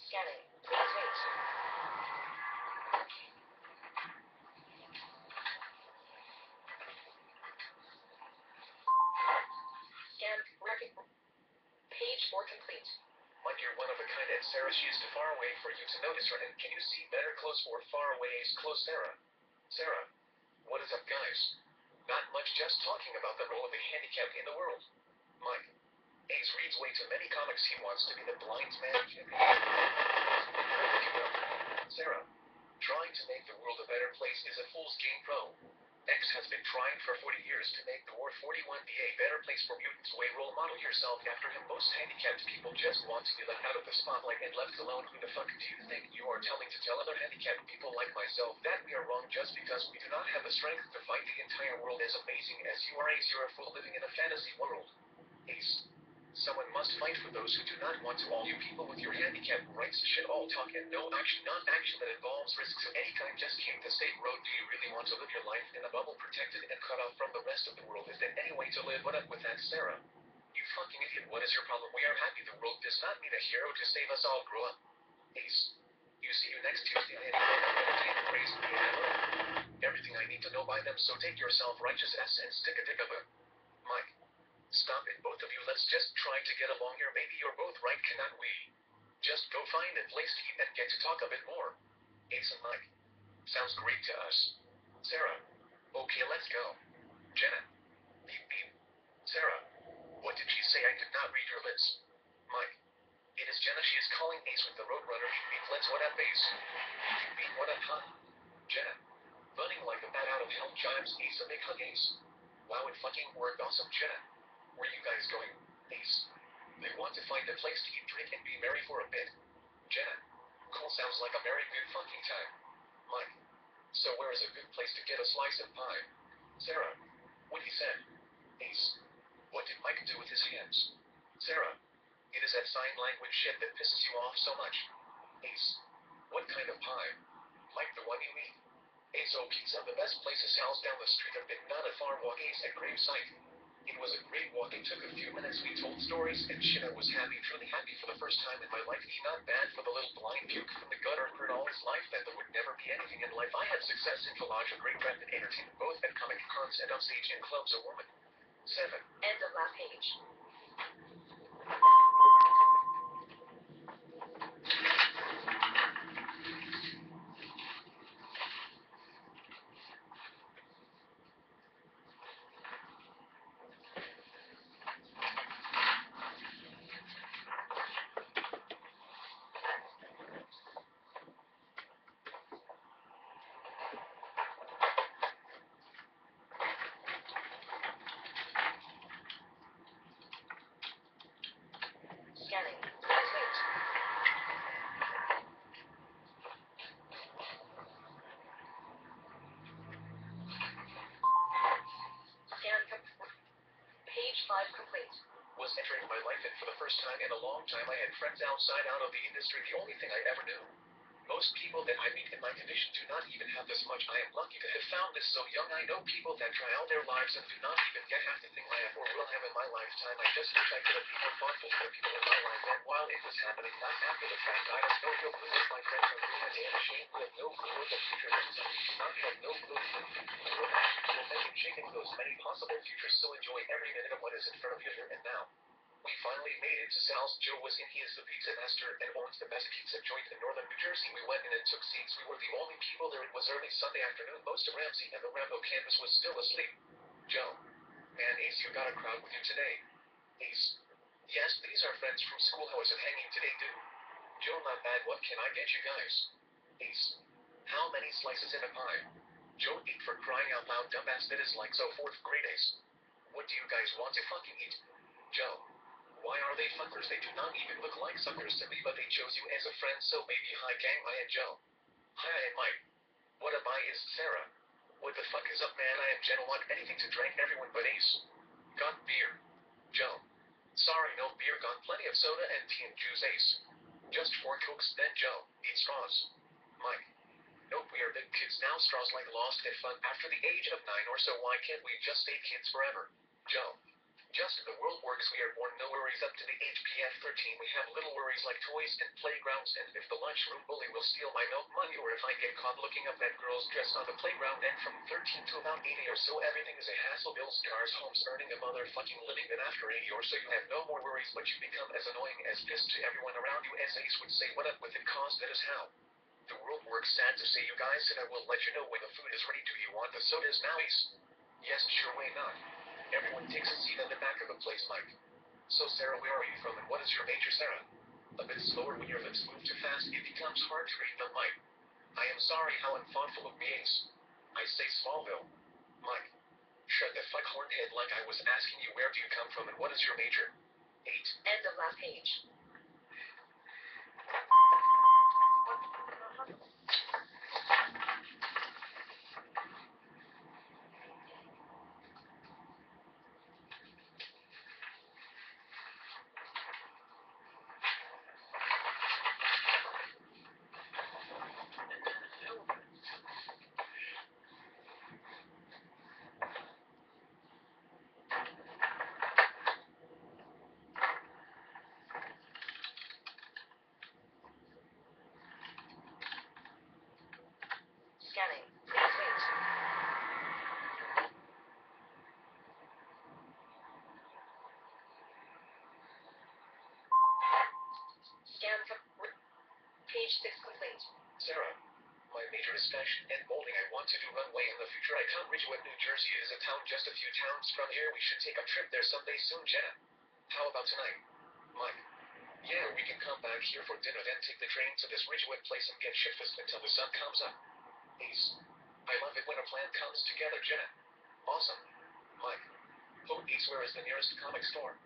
Scanning. Please wait. Scan. Page 4 complete. Like you're one of a kind, and Sarah, she is too far away for you to notice her. And can you see better close or far away? Is close, Sarah. Sarah, what is up, guys? Not much, just talking about the role of the handicapped in the world. Mike, Ace reads way too many comics. He wants to be the blind man. Sarah, trying to make the world a better place is a fool's game, bro. X has been trying for 40 years to make the War 41 be a better place for mutants. Way role model yourself after him. Most handicapped people just want to be left out of the spotlight and left alone. Who the fuck do you think you are telling to tell other handicapped people like myself that we are wrong just because we do not have the strength to fight the entire world? As amazing as you are, Ace, you're a fool living in a fantasy world. Ace, someone must fight for those who do not want to. All you people with your handicap rights shit, all talk and no action, non-action that involves risks of any kind. Just keep the safe road. Do you really want to live your life in a bubble, protected and cut off from the rest of the world? Is there any way to live? What up with that, Sarah? You fucking idiot. What is your problem? We are happy. The world does not need a hero to save us all. Grow up. Ace, you see you next Tuesday. I am praise me. Everything I need to know by them, so take your self-righteous ass and stick a dick up a... Mike, stop it, both of you. Let's just try to get along here. Maybe you're both right. Cannot we just go find a place to eat and get to talk a bit more? Ace and Mike, sounds great to us. Sarah, okay, let's go. Jenna, beep beep. Sarah, what did she say? I did not read your lips. Mike, it is Jenna. She is calling Ace with the Roadrunner. Beep, let's what up, Ace? Beep beep, what up, huh? Jenna, running like a bat out of hell. Chimes. Ace, a big hug. Ace, wow, it fucking worked. Awesome. Jenna, where you guys going? Ace, they want to find a place to eat, drink, and be merry for a bit. Jenna, cool, sounds like a very good fucking time. Mike, so where is a good place to get a slice of pie? Sarah, what he said. Ace, what did Mike do with his hands? Sarah, it is that sign language shit that pisses you off so much. Ace, what kind of pie? Mike, the one you eat? Ace, oh, pizza. The best place is house down the street. A bit, not a far walk. Ace, at gravesite. It was a great walk. It took a few minutes. We told stories and shit. I was happy, truly happy for the first time in my life. He not bad for the little blind puke from the gutter. Heard all his life that there would never be anything in life. I had success in collage, a great rep in entertainment, both at comiccons and on stage in clubs. A woman. 7. End of last page. Scanning. Please wait. Scan Page 5 complete. Was entering my life, and for the first time in a long time I had friends outside out of the industry. The only thing I ever knew. Most people that I meet in my condition do not even have this much. I am lucky to have found this so young. I know people that try out their lives and do not even get half the thing I have or will have in my lifetime. I just wish I could have been more thoughtful for the people in my life. And while it was happening, not after the fact, I have no real clue if my friends are really damn ashamed. We have no clue what the future looks like. Not have no clue what the future will have. We'll make it shaping those many possible futures, so enjoy every minute of what is in front of you here and now. We finally made it to Sal's. Joe was in. He is the pizza master and owns the best pizza joint in northern New Jersey. We went in and took seats. We were the only people there. It was early Sunday afternoon. Most of Ramsey and the Rambo campus was still asleep. Joe. Man, Ace, you got a crowd with you today. Ace. Yes, these are friends from school. How is it hanging today, dude? Joe, not bad. What can I get you guys? Ace. How many slices in a pie? Joe, eat for crying out loud, dumbass. That is like so fourth grade, Ace. What do you guys want to fucking eat? Joe. Why are they fuckers? They do not even look like suckers to me, but they chose you as a friend, so maybe hi gang, I am Joe. Hi, I am Mike. What am I is Sarah. What the fuck is up, man? I am Jen. Want anything to drink? Everyone but Ace. Got beer. Joe. Sorry, no beer. Got plenty of soda and tea and juice, Ace. Just 4 Cokes, then Joe. Eat straws. Mike. Nope, we are big kids now. Straws like lost and fun after the age of 9 or so. Why can't we just stay kids forever? Joe. Just the world works. We are born no worries up to the HPF 13. We have little worries like toys and playgrounds, and if the lunchroom bully will steal my milk money, or if I get caught looking up that girl's dress on the playground. And from 13 to about 80 or so, everything is a hassle. Bills, cars, homes, earning a motherfucking living. Then after 80 or so, you have no more worries, but you become as annoying as pissed to everyone around you. As Ace would say, what up with it, cause that is how the world works. Sad to say, you guys, and I will let you know when the food is ready. Do you want the sodas now, Ace? Yes, sure, why not? Everyone takes a seat at the back of the place, Mike. So, Sarah, where are you from, and what is your major, Sarah? A bit slower. When your lips move too fast, it becomes hard to read them, Mike. I am sorry. How unthoughtful of me, Ace. I say Smallville. Mike. Shut the fuck hornhead, like I was asking you where do you come from and what is your major? 8. End of last page. Scanning. Please wait. Scan for page 6 complete. Sarah. My major is fashion and molding. I want to do runway in the future. I count Ridgewood, New Jersey is a town just a few towns from here. We should take a trip there someday soon, Jenna. How about tonight? Mike. Yeah, we can come back here for dinner, then take the train to this Ridgewood place and get shiftless until the sun comes up. Ace. I love it when a plan comes together, Jenna. Awesome. Mike. Oh, Ace, where is the nearest comic store?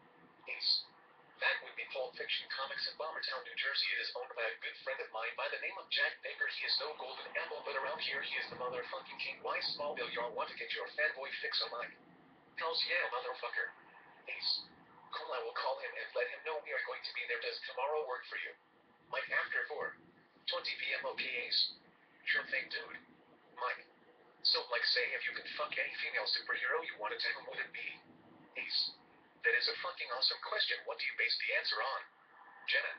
Ace. That would be Pulp Fiction Comics in Bombertown, New Jersey. It is owned by a good friend of mine by the name of Jack Baker. He is no golden apple, but around here he is the motherfucking king. Why, Smallville, y'all want to get your fanboy fix on Mike? Hells yeah, motherfucker. Ace. Cool, I will call him and let him know we are going to be there. Does tomorrow work for you? Mike, after 4:20 p.m. Okay, Ace. Sure thing, dude. Mike. So, like, say, if you could fuck any female superhero you wanted to, who would it be? Ace. That is a fucking awesome question. What do you base the answer on? Jenna.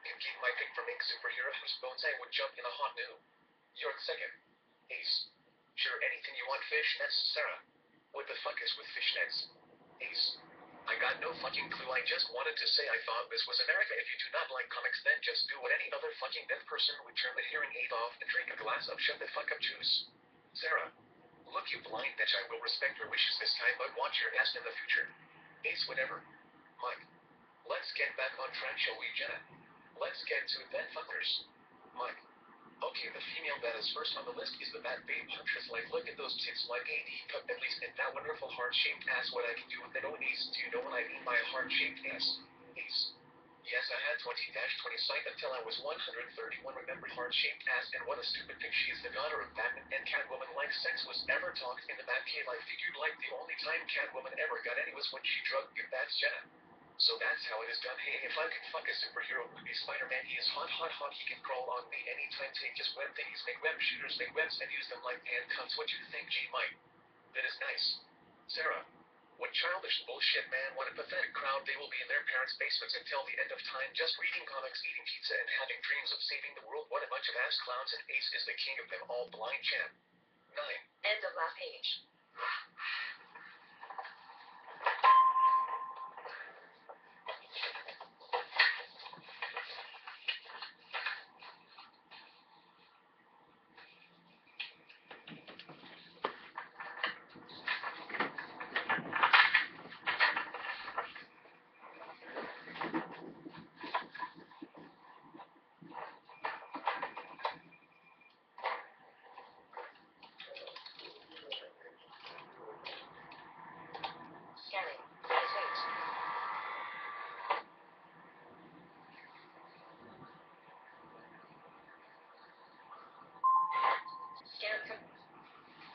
Can keep my pick from ink superhero whose bones I would jump in a hot new. You're second. Ace. Sure, anything you want. Fishnets, Sarah. What the fuck is with fishnets? Ace. I got no fucking clue. I just wanted to say I thought this was America. If you do not like comics, then just do what any other fucking deaf person would, turn the hearing aid off and drink a glass of shut the fuck up juice. Sarah. Look, you blind bitch, I will respect your wishes this time, but watch your ass in the future. Ace, whatever. Mike. Let's get back on track, shall we, Jenna? Let's get to it then, fuckers. Mike. Okay, the female that is first on the list is the Bat Babe Huntress. Like, look at those tits like a teacup, at least in that wonderful heart-shaped ass. What I can do with it, oh, Ace, do you know what I mean by a heart-shaped ass? Ace. Yes, I had 20-20 sight until I was 131. Remember heart-shaped ass, and what a stupid thing. She is the daughter of Batman and Catwoman. Like sex was ever talked in the Batcave. I figured like the only time Catwoman ever got any was when she drugged good bats, Jenna. So that's how it is done. Hey, if I could fuck a superhero, it would be Spider-Man. He is hot, hot, hot. He can crawl on me anytime. Take his web thingies, make web shooters, make webs, and use them like handcuffs. What you think, G Mike? That is nice. Sarah. What childish bullshit, man. What a pathetic crowd. They will be in their parents' basements until the end of time, just reading comics, eating pizza, and having dreams of saving the world. What a bunch of ass clowns, and Ace is the king of them all. Blind champ. 9. End of last page. Scanning. Please wait.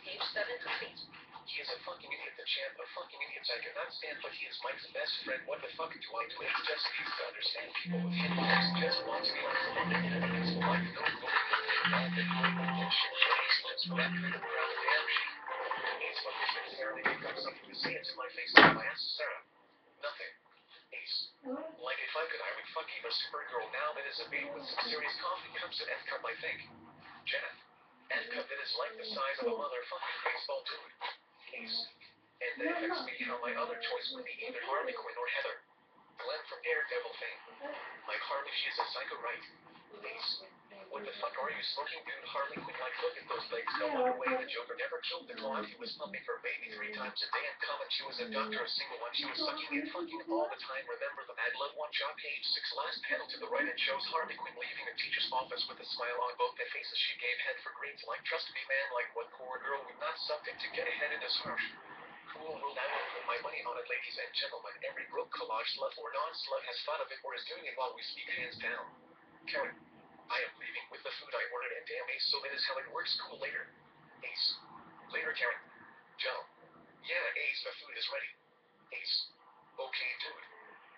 Page 7 complete. He is a fucking idiot, the champ of fucking idiots. I cannot stand, but he is Mike's best friend. What the fuck do I do? He just needs to understand people with handicaps. Just wants to be like the individuals who like no go bad that and shit. Ace lives for that kind of crowd. Damn shit. Ace fucking sincerely you've got something to say. It's in my face. If I asked Sarah. Nothing. Ace. Like if I could, I would fuck either Supergirl now that is a baby with some serious coffee cups and F cup, I think. Jenna. F cup that is like the size of a motherfucking baseball dude. Ace. And that affects me how my other choice would be either Harley Quinn or Heather. Glenn from Daredevil fame. Like Harley, she is a psycho, right? Ace. What the fuck are you smoking, dude? Harley Quinn, like, look at those legs. No wonder way the Joker never killed the Claw. He was pumping her baby 3 times a day and common. She was a doctor, a single one. She was sucking and fucking all the time. Remember the Mad Love one shot, page 6, last panel to the right. It shows Harley Quinn leaving a teacher's office with a smile on both their faces. She gave head for grades. Like, trust me, man, like, what poor girl would not suck it to get ahead in this harsh? Cool world, I will put my money on it, ladies and gentlemen. Every broke collage slut or non-slut has thought of it or is doing it while we speak, hands down. Karen. I am leaving with the food I ordered, and damn Ace, so that is how it works. Cool, later. Ace. Later, Karen. Joe. Yeah, Ace, the food is ready. Ace. Okay, dude.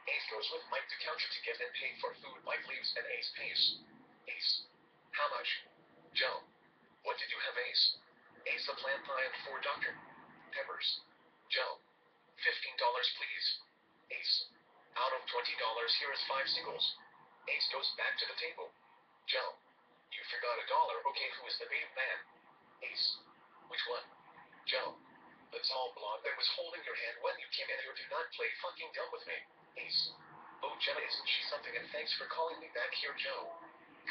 Ace goes with Mike to counter to get and pay for food. Mike leaves, and Ace pays. Ace. How much? Joe. What did you have, Ace? Ace, the plant pie and 4 Dr. Peppers. Joe. $15, please. Ace. Out of $20, here is 5 singles. Ace goes back to the table. Joe. You forgot $1. Okay, who is the babe man? Ace. Which one? Joe. The tall blonde that was holding your hand when you came in here. Do not play fucking dumb with me. Ace. Oh, Jenna, isn't she something? And thanks for calling me back here, Joe.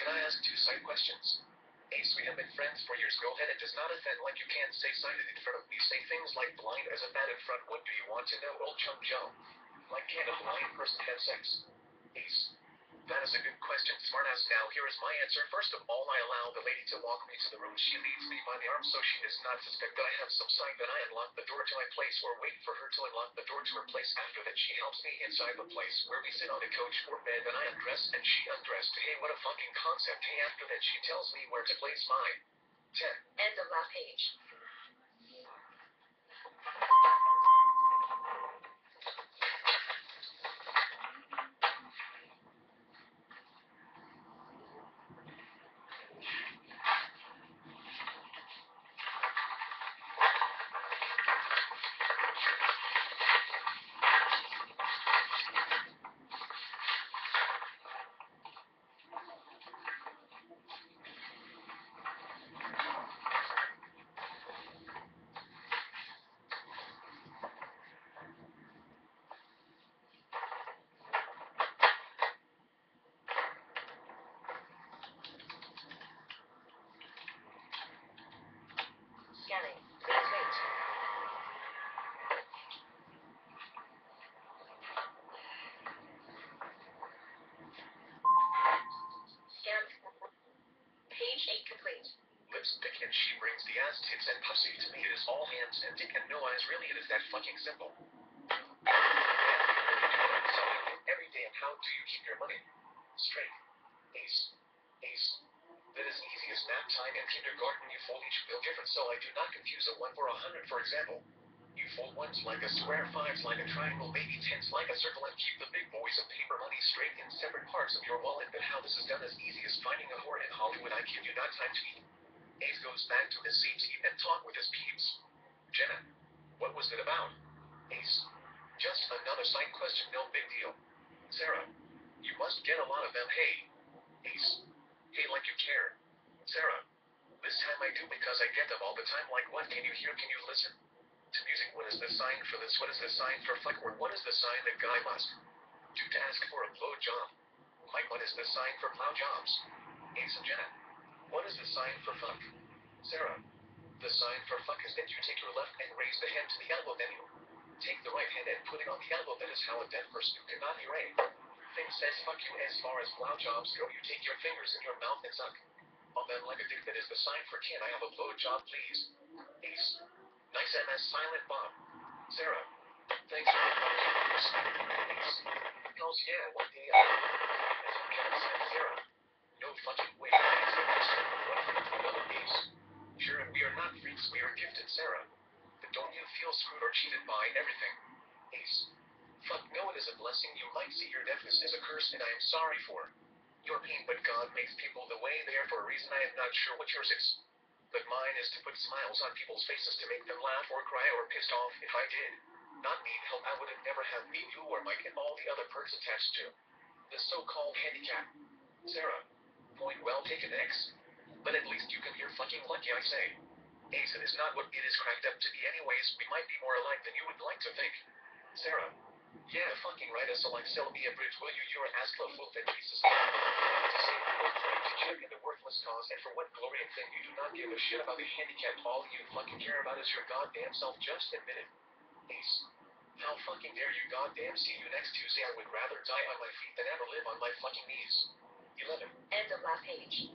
Can I ask 2 side questions? Ace, we have been friends for years. Go ahead, it does not offend like you can't say sighted in front of me. Say things like blind as a bat in front. What do you want to know, old chum Joe? Like, can a blind person have sex? Ace. That is a good question, smartass. Now, here is my answer. First of all, I allow the lady to walk me to the room. She leads me by the arm so she does not suspect that I have some sign. Then I unlock the door to my place or wait for her to unlock the door to her place. After that, she helps me inside the place where we sit on a couch or bed. Then I undress and she undressed. Hey, what a fucking concept. Hey, after that, she tells me where to place my 10. End of last page. Scanning. Please wait. Scan. Page 8 complete. Lipstick and she brings the ass, tits, and pussy to me. It is all hands and dick and no eyes. Really, it is that fucking simple. Every day, and how do you keep your money straight? Ace. Ace. That is easy as nap time in kindergarten. You fold each bill different, so I do not confuse a 1 for 100, for example. You fold ones like a square, fives like a triangle, maybe tens like a circle, and keep the big boys of paper money straight in separate parts of your wallet. But how this is done is easy as finding a whore in Hollywood. I kid you not. Time to eat. Ace goes back to his seat to eat and talk with his peeps. Jenna, what was it about? Ace, just another side question, no big deal. Sarah, you must get a lot of them. Hey. Ace, hey, like you care. Sarah, this time I do because I get them all the time. Like what? Can you hear? Can you listen? To music. What is the sign for this? What is the sign for fuck? Or what is the sign that guy must do to ask for a blow job? Mike, what is the sign for plow jobs? Ace and Jenna, what is the sign for fuck? Sarah, the sign for fuck is that you take your left and raise the hand to the elbow, then you take the right hand and put it on the elbow. That is how a deaf person who cannot hear a thing says fuck you. As far as plow jobs go, you take your fingers in your mouth and suck on them like a dick. That is the sign for can I have a blow job, please? Ace, nice MS silent bomb. Sarah, thanks for the blowjobs. Ace, hells yeah, one day I will. As you can say, Sarah, no fucking way. Ace, what freak we love Ace. Sure, and we are not freaks, we are gifted, Sarah. But don't you feel screwed or cheated by everything? Ace, fuck no, it is a blessing. You might see your deafness as a curse, and I am sorry for your pain, but God makes people the way they are for a reason. I am not sure what yours is, but mine is to put smiles on people's faces, to make them laugh or cry or pissed off. If I did not need help, I would have never have me, you, or Mike, and all the other perks attached to the so-called handicap. Sarah, point well taken, X. But at least you can hear. Fucking lucky, I say. Ace, it is not what it is cracked up to be. Anyways, we might be more alike than you would like to think. Sarah, yeah, fucking right. So like, sell me a bridge, will you? You're an ass full of pieces. To save the world, to check in the worthless cause, and for what glory and thing you do not give a shit about the handicapped. All you fucking care about is your goddamn self. Just admit it. Ace, how fucking dare you? Goddamn, see you next Tuesday. I would rather die on my feet than ever live on my fucking knees. 11. End of last page.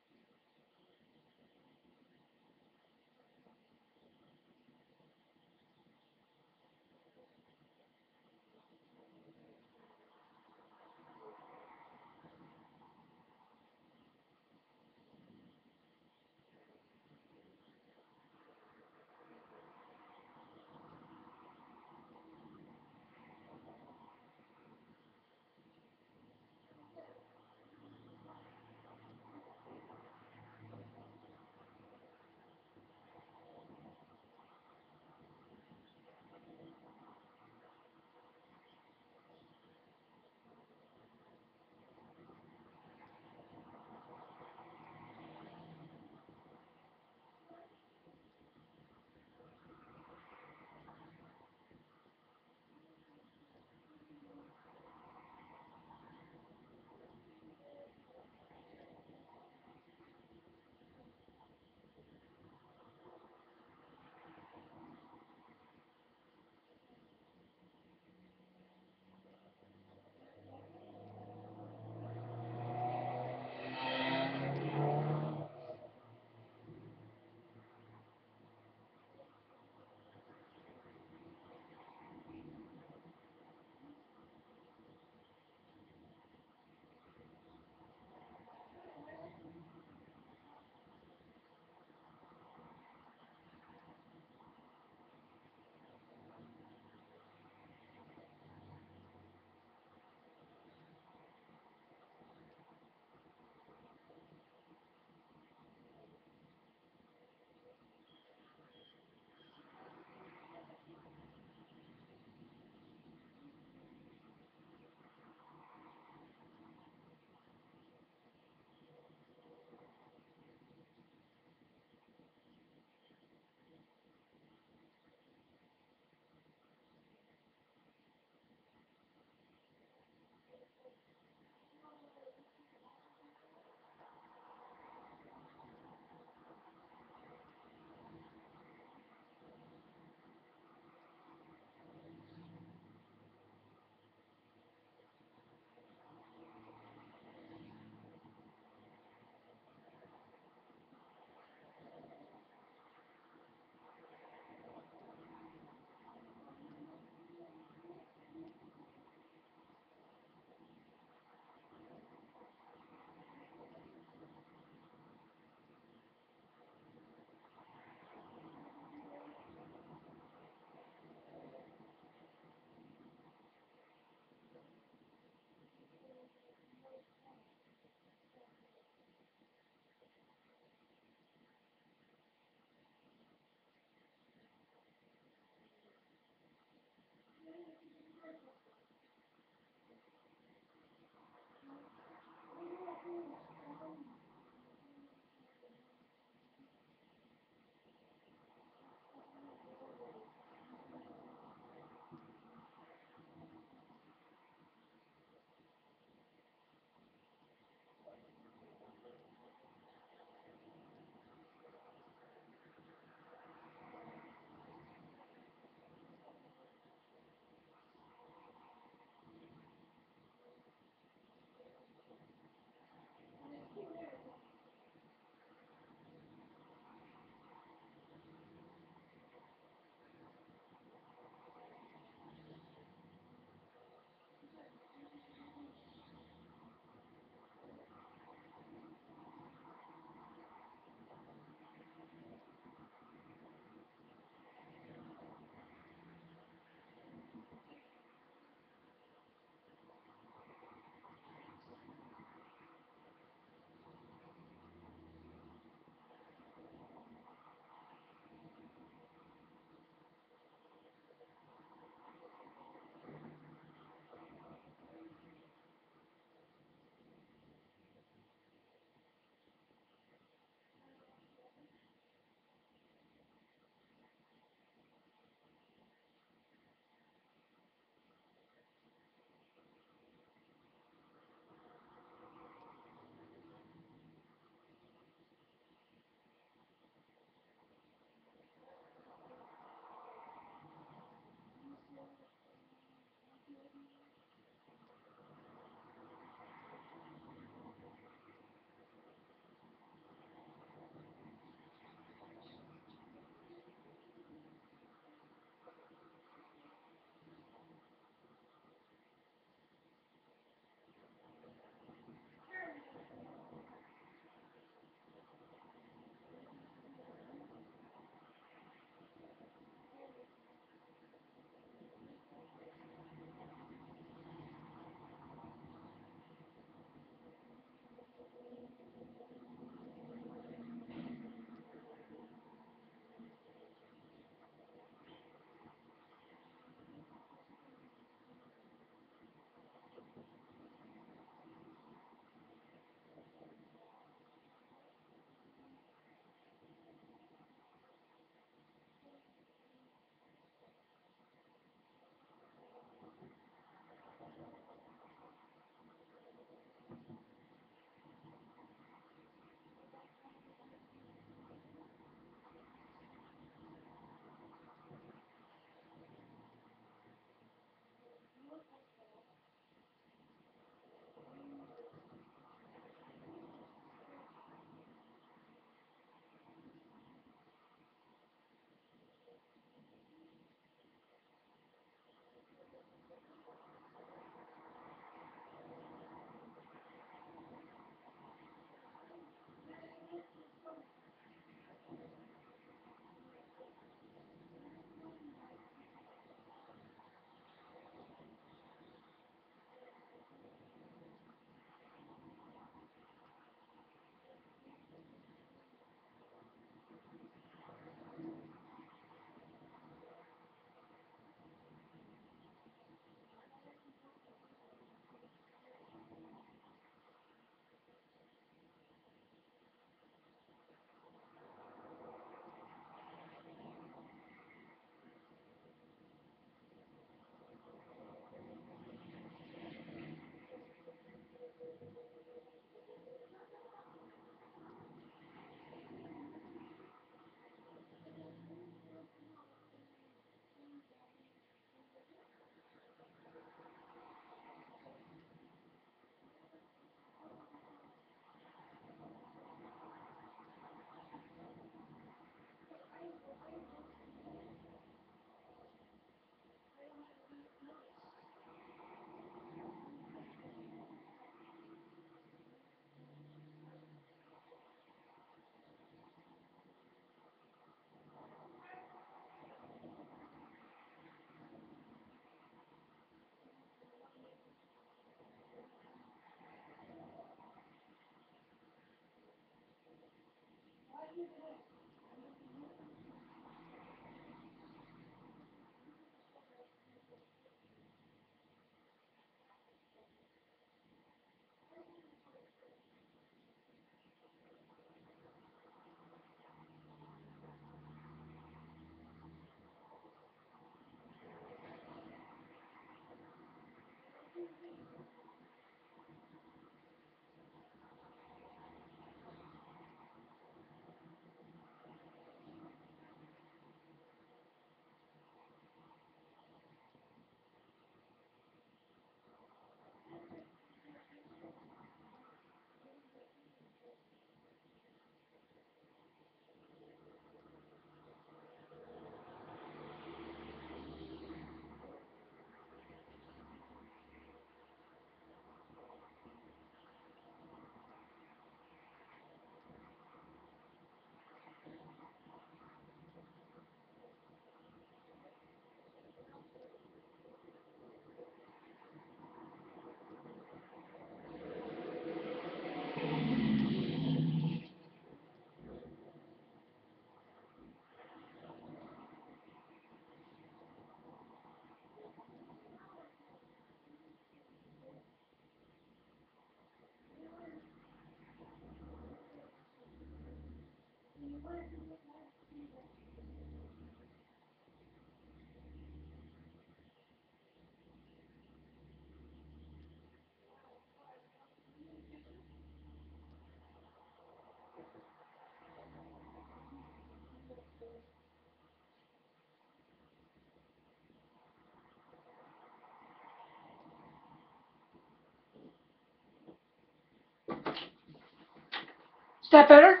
that better?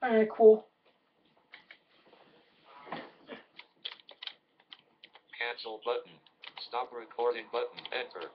Alright, cool. Cancel button. Stop recording button. Enter.